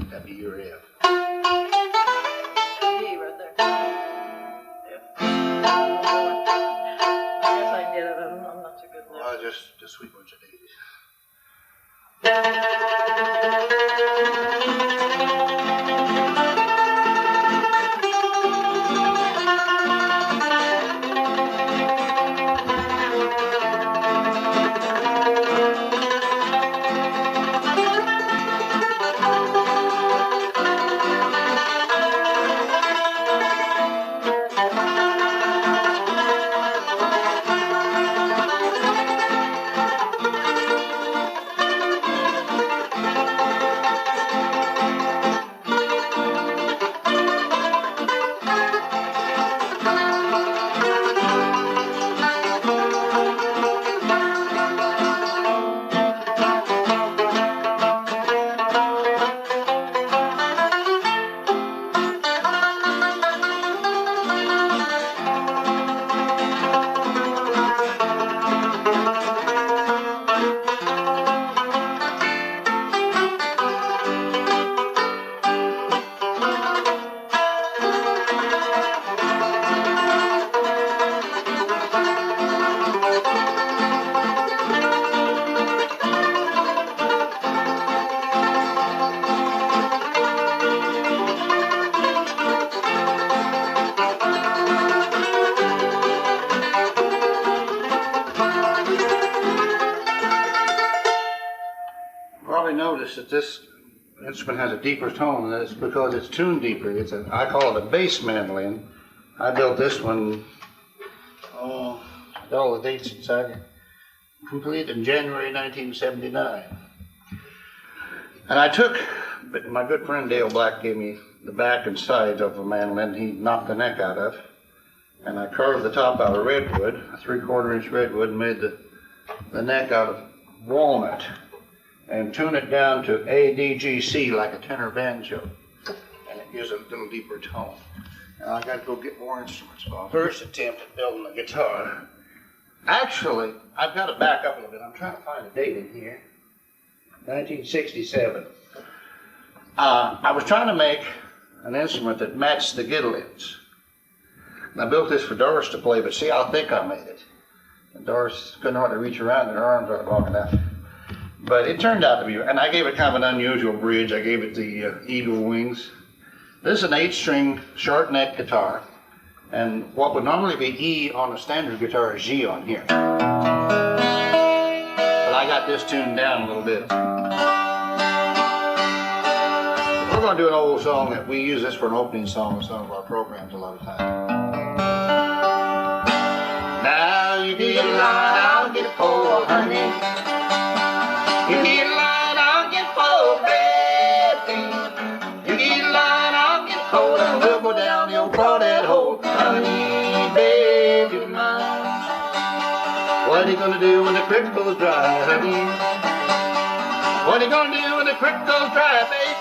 That'd be your F. D right there. F. I guess I get it. I'm not too good there. Well, just a sweet bunch of daisies. probably noticed that this instrument has a deeper tone, and that's because it's tuned deeper. I call it a bass mandolin. I built this one, all the dates inside, complete in January 1979. And I took, my good friend Dale Black gave me the back and sides of a mandolin he knocked the neck out of, and I carved the top out of redwood, a 3/4 inch redwood, and made the neck out of walnut, and tune it down to A, D, G, C like a tenor banjo, and it gives a little deeper tone. Now I got to go get more instruments. So first attempt at building the guitar. Actually, I've got to back up a little bit. I'm trying to find a date in here. 1967. I was trying to make an instrument that matched the guittlins. And I built this for Doris to play, but see how thick I made it. And Doris couldn't hardly reach around, and her arms weren't long enough. But it turned out to be, and I gave it kind of an unusual bridge. I gave it the eagle wings. This is an 8-string short neck guitar, and what would normally be E on a standard guitar is G on here. But I got this tuned down a little bit. We're going to do an old song that we use this for an opening song in some of our programs a lot of times. Now you get a line, I'll get a pole, honey. You get a line, I'll get a pole, baby. You get a line, I'll get a pole, and we'll go down the old crawdad hole, honey, baby mine. What are you gonna do when the creek goes dry, honey? What are you gonna do when the creek goes dry, baby?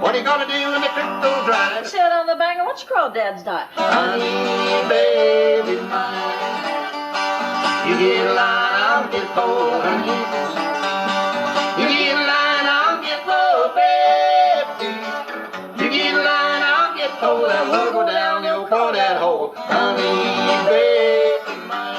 What are you gonna do when the creek goes dry? Sit on the bank and watch crawdads die. Honey, baby mine. You get a line, I'll get a pole, honey. You get a line, I'll get a pole, baby. You get a line, I'll get a pole, and we'll go down the old crawdad hole, honey, baby mine.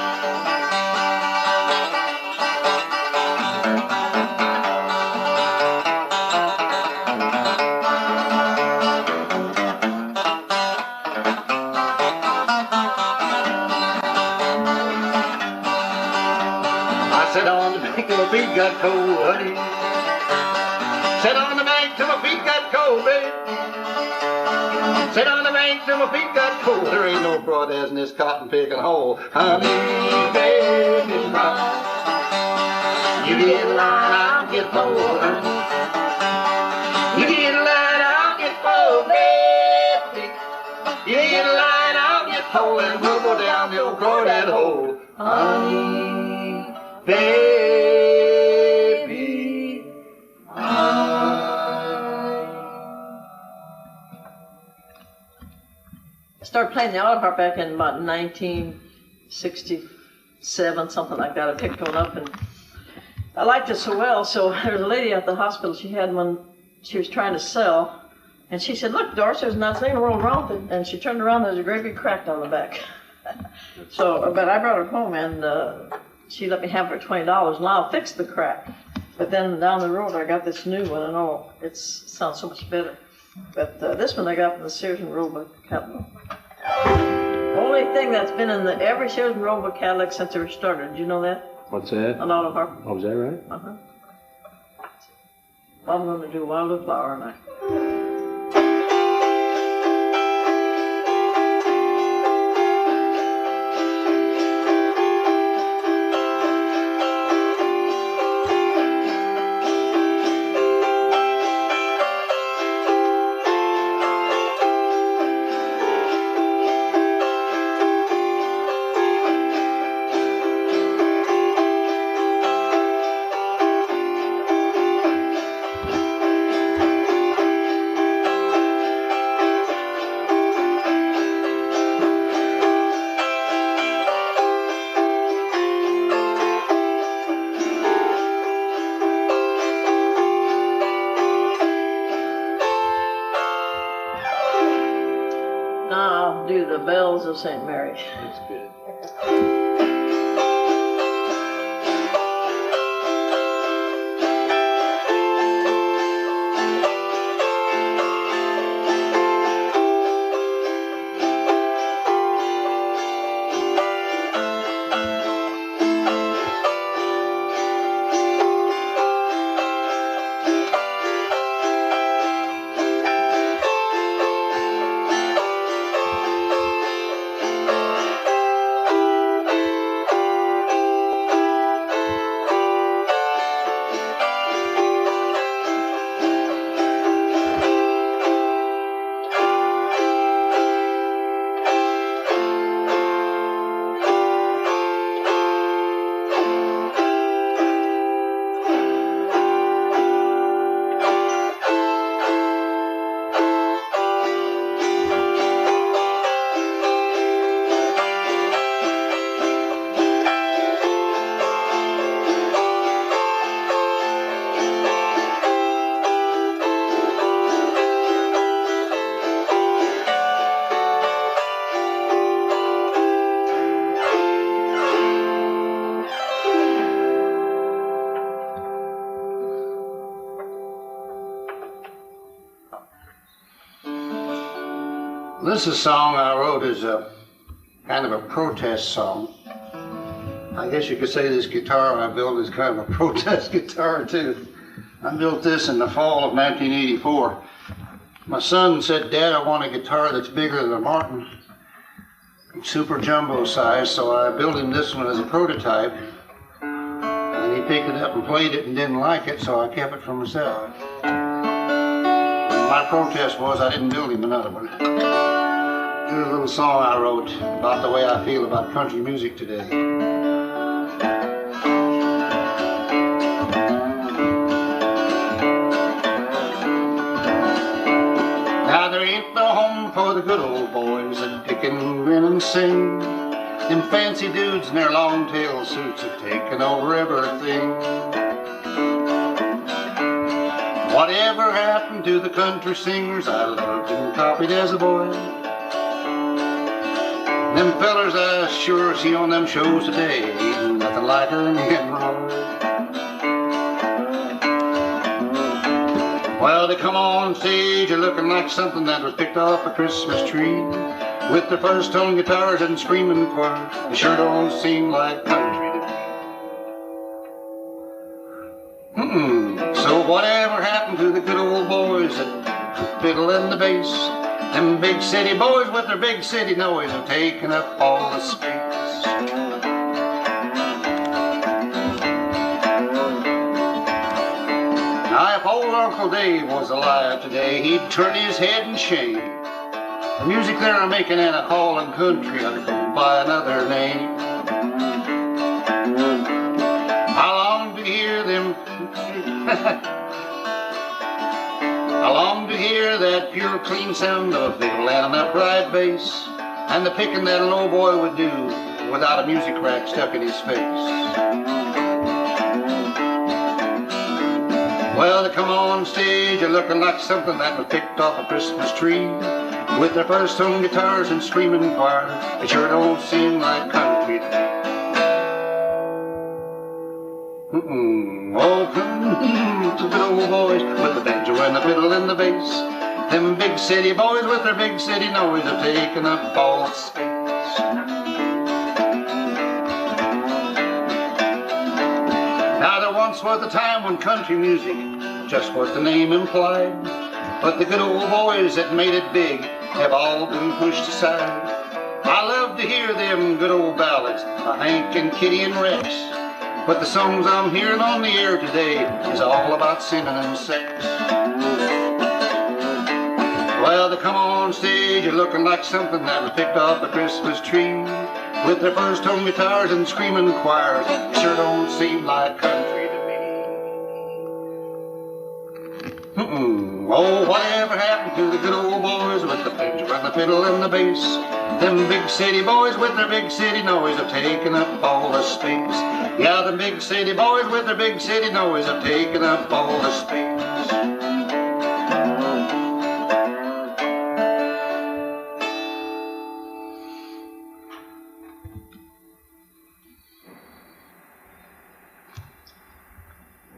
Sit on the bank till my feet got cold, honey. Sit on the bank till my feet got cold, baby. Sit on the bank till my feet got cold. There ain't no crawdads in this cotton picking hole, honey, baby mine. You get a line, I'll get a pole, honey. You get a line, I'll get a pole, baby. You get a line, I'll get a pole, and we'll go down the old crawdad hole, honey. Baby, I started playing the auto harp back in about 1967, something like that. I picked one up and I liked it so well. So there was a lady at the hospital, she had one she was trying to sell. And she said, "Look, Doris, there's nothing in the world wrong with it." And she turned around, there's a great big crack down the back. So, but I brought it home and she let me have it for $20, and I'll fix the crack. But then down the road, I got this new one, and it sounds so much better. But this one I got from the Sears and Roebuck catalog. Only thing that's been in every Sears and Roebuck catalog since it was started. Did you know that? What's that? An auto harp. Oh, is that right? Uh-huh. Well, I'm going to do Wild Flower, and do the Bells of St. Mary. That's good. This is a song I wrote as a kind of a protest song. I guess you could say this guitar I built is kind of a protest guitar too. I built this in the fall of 1984. My son said, "Dad, I want a guitar that's bigger than a Martin, super jumbo size," so I built him this one as a prototype. And he picked it up and played it and didn't like it, so I kept it for myself. My protest was I didn't build him another one. Here's a little song I wrote about the way I feel about country music today. Now there ain't no home for the good old boys that pick and grin and sing. Them fancy dudes in their long-tailed suits have taken over everything. Whatever happened to the country singers I loved and copied as a boy? Them fellers I sure see on them shows today ain't nothing like Ernie and Roy. Well, they come on stage looking like something that was picked off a Christmas tree, with their first tone guitars and screaming choir. They sure don't seem like country to me. So whatever happened to the good old boys that fiddle and the bass? Them big city boys with their big city noise have taken up all the space. Now if old Uncle Dave was alive today, he'd turn his head in shame. The music they're making in a calling country ought to go by another name. I long to hear them I long to hear that pure clean sound of a fiddle and an upright bass, and the picking that an old boy would do without a music rack stuck in his face. Well, they come on stage looking like something that was picked off a Christmas tree, with their first tone guitars and screaming choir. They sure don't seem like country to me. Oh, come to the good old boys with the banjo and the fiddle and the bass. Them big city boys with their big city noise have taken up all the space. Now there once was a time when country music just what the name implied, but the good old boys that made it big have all been pushed aside. I love to hear them good old ballads of Hank and Kitty and Rex, but the songs I'm hearing on the air today is all about sinning and sex. Well, they come on stage looking like something that was picked off a Christmas tree, with their first tone guitars and screaming choirs. They sure don't seem like country to me. Oh, whatever happened to the good old boys with the banjo and the fiddle and the bass? Them big city boys with their big city noise have taken up all the space. Yeah, the big city boys with their big city noise have taken up all the space.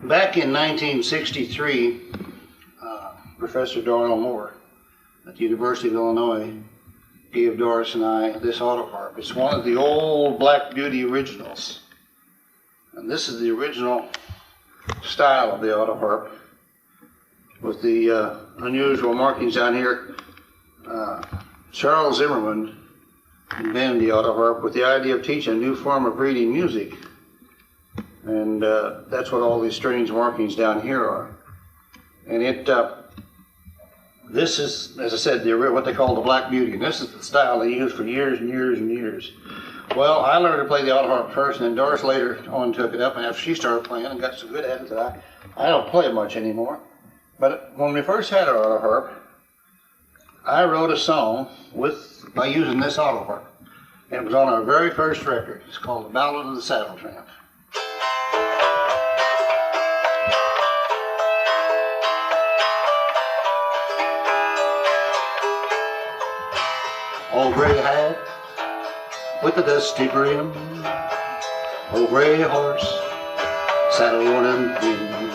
Back in 1963, Professor Doyle Moore at the University of Illinois gave Doris and I this autoharp. It's one of the old Black Beauty originals. And this is the original style of the autoharp, with the unusual markings down here. Charles Zimmerman invented the autoharp with the idea of teaching a new form of reading music. And that's what all these strange markings down here are. And this is, as I said, what they call the Black Beauty. And this is the style they used for years and years and years. Well, I learned to play the autoharp first, and then Doris later on took it up, and after she started playing and got so good at it that I don't play it much anymore. But when we first had our autoharp, I wrote a song by using this autoharp. And it was on our very first record. It's called The Ballad of the Saddle Tramp. Old gray hat with a dusty brim, old gray horse, saddle worn and thin,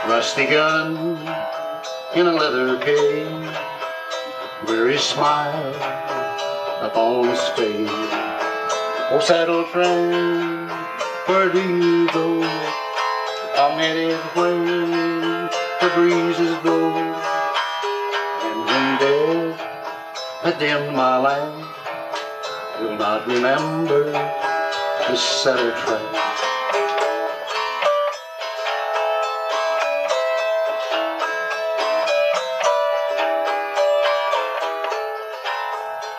rusty gun in a leather case, where he smiled upon his face. Oh, saddle train, where do you go? I'm headed where the breezes blow. And when death had dimmed my lamp, you'll not remember this saddle train.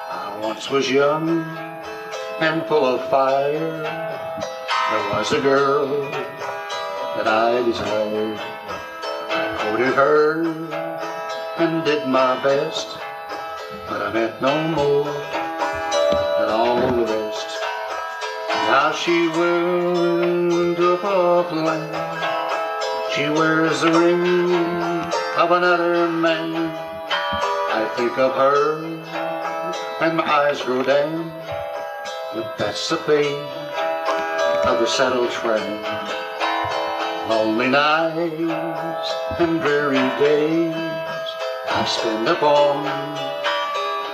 I once was young and full of fire. There was a girl that I desired. I courted her and did my best, but I meant no more than all the rest. Now she went up off the land. She wears the ring of another man. I think of her and my eyes grow dim, but that's the fate of the saddle train. Lonely nights and dreary days I spend upon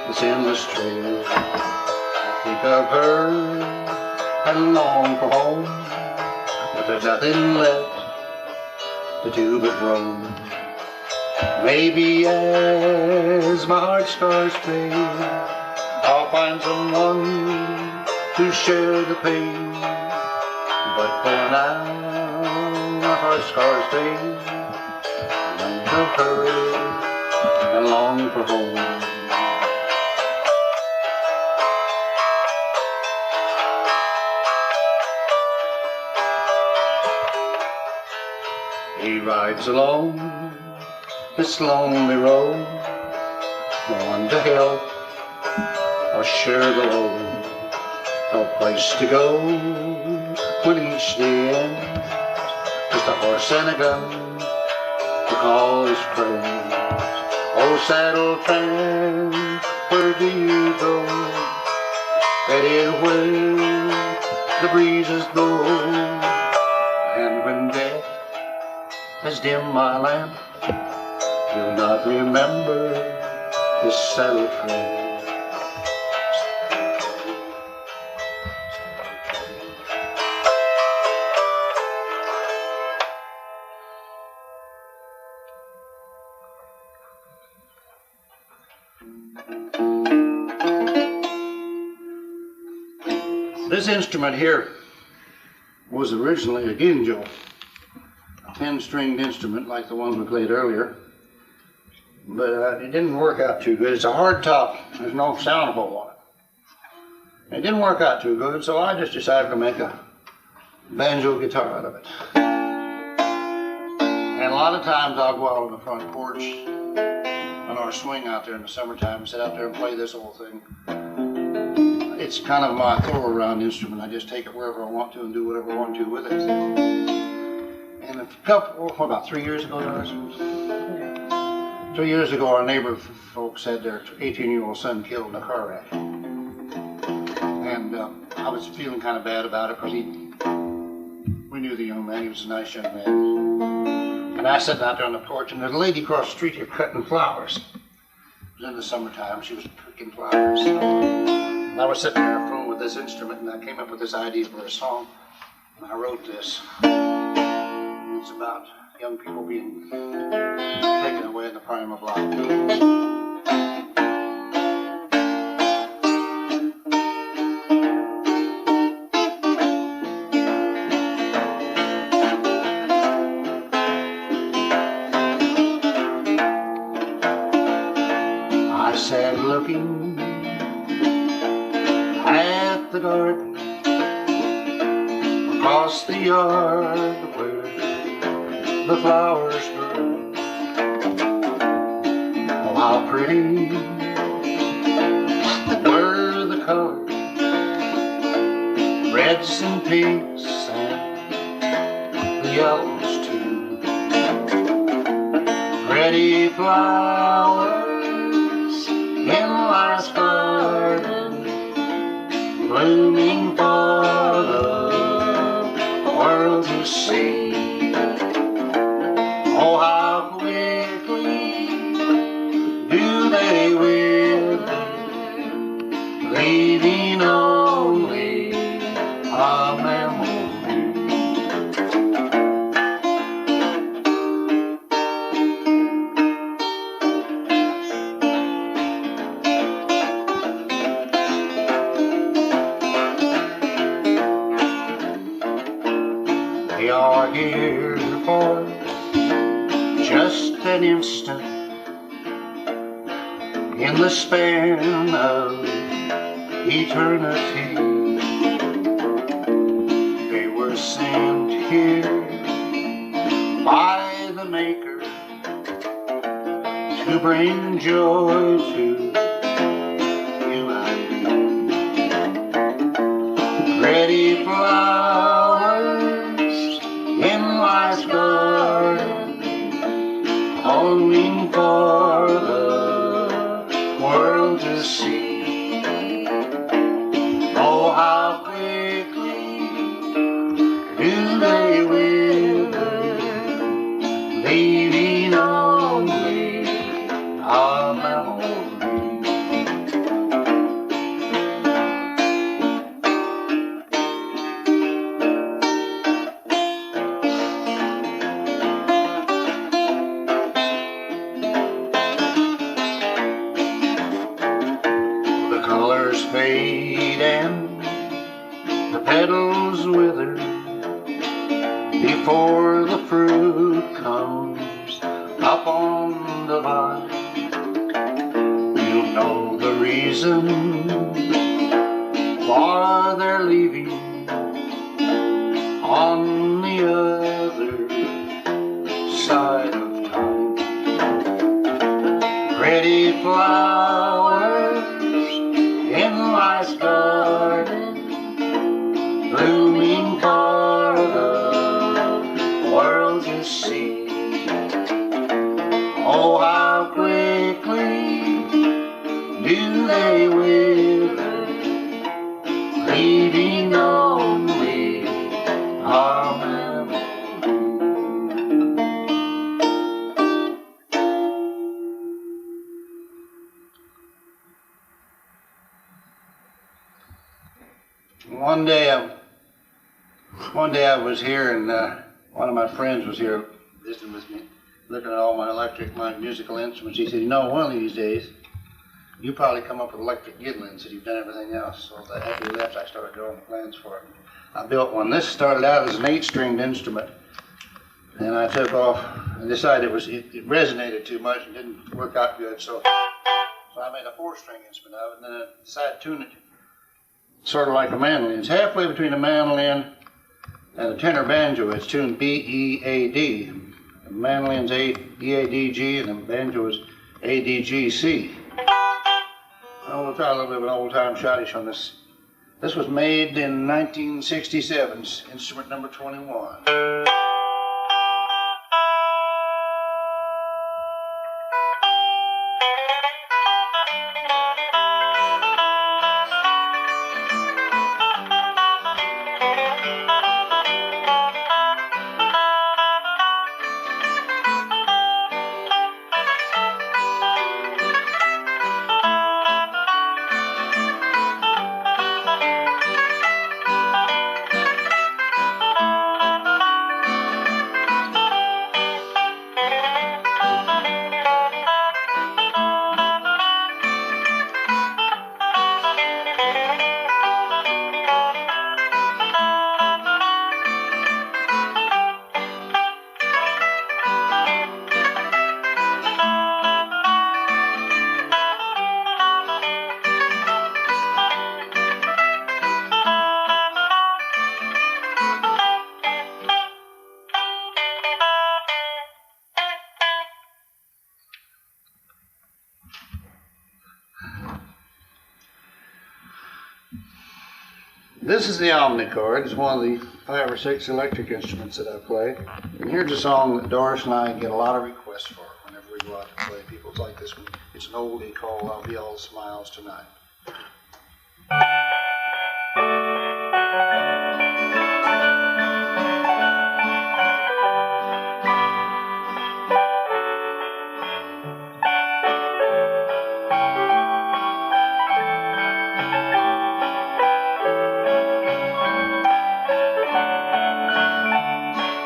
this endless trail. I think of her and long for home, but there's nothing left to do but roam. Maybe as my heart scars fade, I'll find someone to share the pain. But for now, my heart scars fade. I think of her and long for home. He rides along this lonely road, no one to help or share the load, no place to go when each day ends, just a horse and a gun to call his friends. Oh, saddle train, where do you go? Headed where the breezes blow. And when death has dimmed my lamp, you'll not remember this saddle train. This instrument here was originally a guinjo, a 10-stringed instrument like the one we played earlier, but it didn't work out too good. It's a hard top. There's no sound hole on it. It didn't work out too good, so I just decided to make a banjo guitar out of it. And a lot of times I'll go out on the front porch on our swing out there in the summertime and sit out there and play this whole thing. It's kind of my throw-around instrument. I just take it wherever I want to and do whatever I want to with it. And about 3 years ago, 3 years ago, our neighbor folks had their 18-year-old son killed in a car wreck. And I was feeling kind of bad about it because we knew the young man. He was a nice young man. And I sat out there on the porch, and there's a lady across the street here cutting flowers. It was in the summertime. She was picking flowers. And I was sitting there fooling with this instrument, and I came up with this idea for a song. And I wrote this. It's about young people being taken away in the prime of life. I sat looking at the garden across the yard where the flowers grew. Oh, how pretty were the colors, reds and pinks and the yellows too. Pretty flowers in life's garden, blooming for the world to see. Oh, how quickly do they wither an instant in the span of eternity. They were sent here by the Maker to bring joy to you and me. Pretty flowers in life's garden, longing for the world to see. Oh, how quickly do they wither, leaving only our memory. The colors fade and the petals wither before the fruit comes up on the vine. You know the reason for their leaving on the other side of time. Pretty flowers in life's garden, blooming for the world to see. Oh, how quickly do they wither, leaving only our memory. One day I was here, and one of my friends was here visiting with me, looking at all my musical instruments. He said, "You know, one of these days, you probably come up with electric guidelines that you've done everything else." So after he left, I started drawing plans for it. I built one. This started out as an 8-stringed instrument, and I took off and decided it resonated too much and didn't work out good. So I made a 4-string instrument of it, and then I decided to tune it sort of like a mandolin. It's halfway between a mandolin and a tenor banjo. It's tuned B-E-A-D. The mandolin's E-A-D-G, and the banjo is A-D-G-C. We'll try a little bit of an old-time schottische on this. This was made in 1967, instrument number 21. This is the omnichord. It's one of the 5 or 6 electric instruments that I play. And here's a song that Doris and I get a lot of requests for whenever we go out to play. People like this one. It's an oldie called "I'll Be All Smiles Tonight."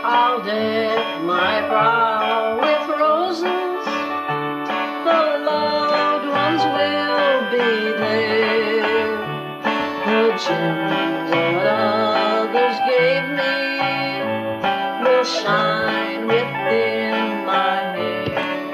I'll deck my brow with roses, the loved ones will be there. The gems that others gave me will shine within my hair.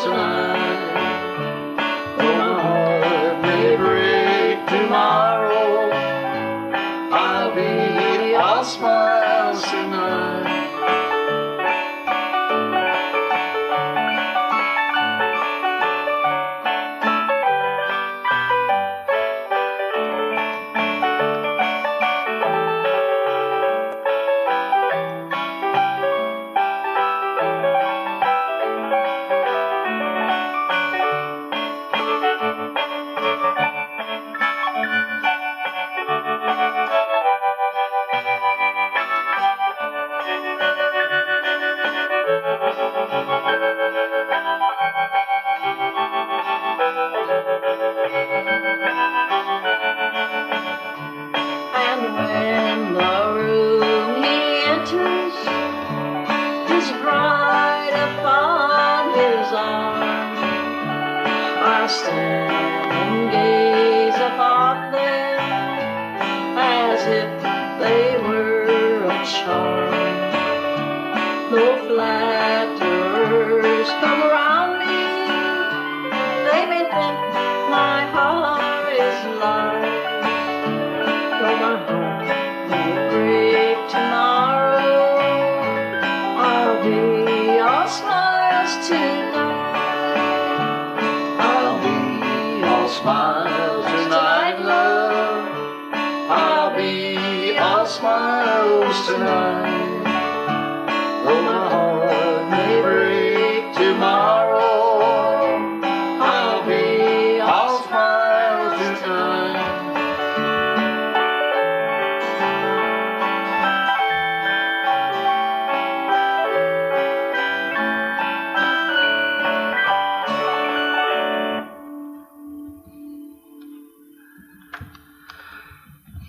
tonight. Though my heart may break tomorrow, I'll be all smiles tonight. And when the room he enters, his bride upon his arm, I stand and gaze upon them as if they were a charm. No flatterers come around me, they may think my heart is light. Though my heart may break tomorrow, I'll be all smiles tonight. I'll be all smiles tonight, love. I'll be all smiles tonight. Though my heart may break tomorrow, I'll be all smiles tonight.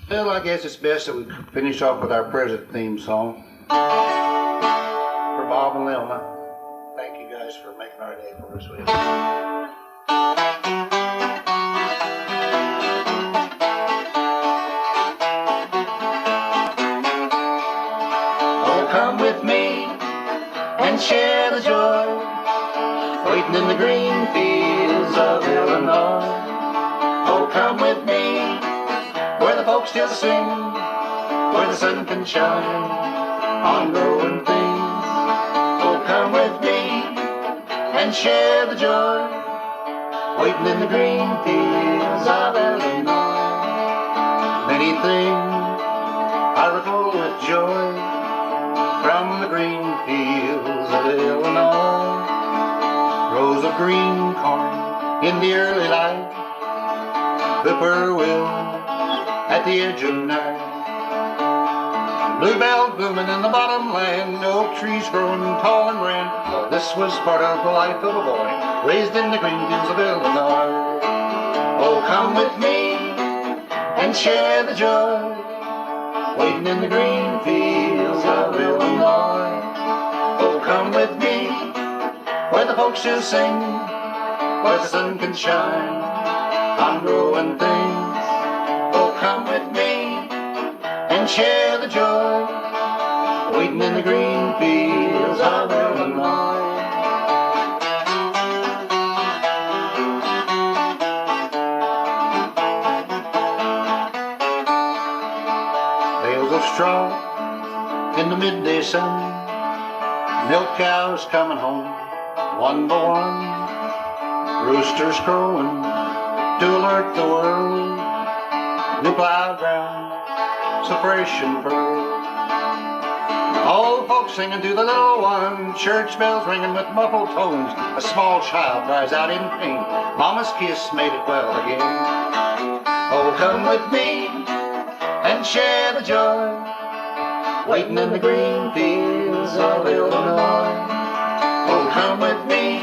Well, I guess it's best that we finish off with our present theme song. For Bob and Lilma. Thank you guys for making our day for us. Oh, come with me and share the joy, waiting in the green fields of Illinois. Oh, come with me where the folks still sing, where the sun can shine on growing things. Oh, come with me and share the joy, waiting in the green fields of Illinois. Many things I recall with joy from the green fields of Illinois. Rows of green corn in the early light, whippoorwills at the edge of night, bluebells booming in the bottomland, oak trees growing tall and grand. Oh, this was part of the life of a boy raised in the green fields of Illinois. Oh, come with me and share the joy, waiting in the green fields of Illinois. Oh, come with me where the folks still sing, where the sun can shine on growing things. Come with me and share the joy, waiting in the green fields of Illinois. Bales of straw in the midday sun, milk cows coming home one by one, roosters crowing to alert the world. New plowed ground, so fresh and furrowed. Old folks singing to the little one, church bells ringing with muffled tones. A small child cries out in pain, Mama's kiss made it well again. Oh, come with me and share the joy, waiting in the green fields of Illinois. Oh, come with me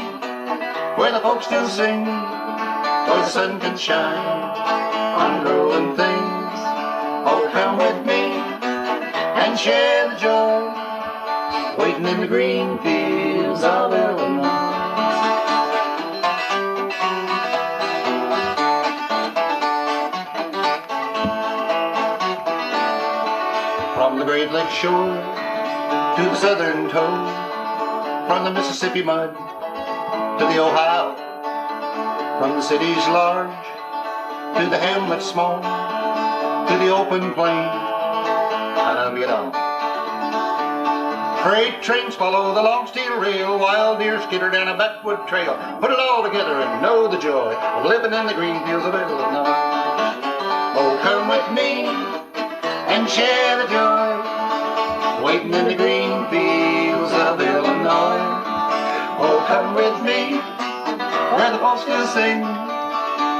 where the folks still sing, where the sun can shine on growing things. Oh, come with me and share the joy, waiting in the green fields of Illinois. From the Great Lake shore to the southern toe, from the Mississippi mud to to the Ohio, from the cities large to the hamlets small, to the open plain, and on get on. Freight trains follow the long steel rail, wild deer skitter down a backwood trail. Put it all together and know the joy of living in the green fields of Illinois. Oh, come with me and share the joy, waiting in the green fields of Illinois. Oh, come with me where the folks can sing,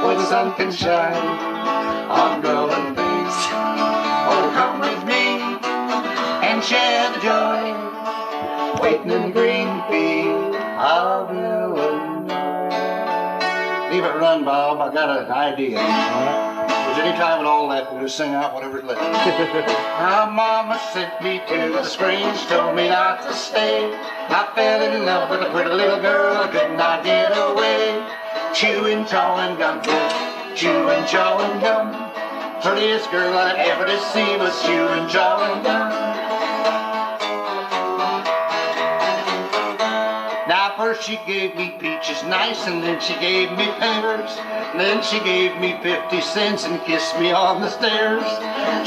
where the sun can shine on golden face. Oh, come with me and share the joy, waiting in the green field of Illinois. Leave it run, Bob. I got an idea. If there's any time at all left, we'll just sing out whatever's left. My mama sent me to the springs, told me not to stay. I fell in love with a pretty little girl, I could not get away. Chewing, chawing gum, chewing, chawing gum. Prettiest girl I ever did see was chewing, chawing gum. Now first she gave me peaches nice, and then she gave me pears, and then she gave me 50 cents and kissed me on the stairs.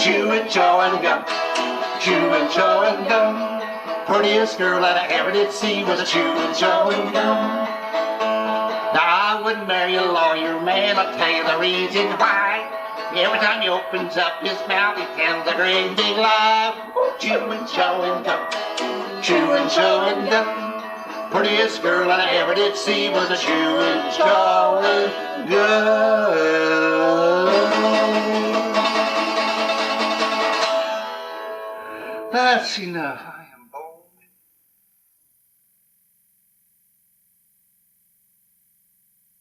Chewing, chawing gum, chewing, chawing gum. Prettiest girl that I ever did see was a chewing, chawing gum. Now I wouldn't marry a lawyer man, I'll tell you the reason why. Every time he opens up his mouth, he tells a great big lie. Chewing, chawing gum, chewing, chawing gum. Prettiest girl I ever did see was a chewing, chawing gum. That's enough.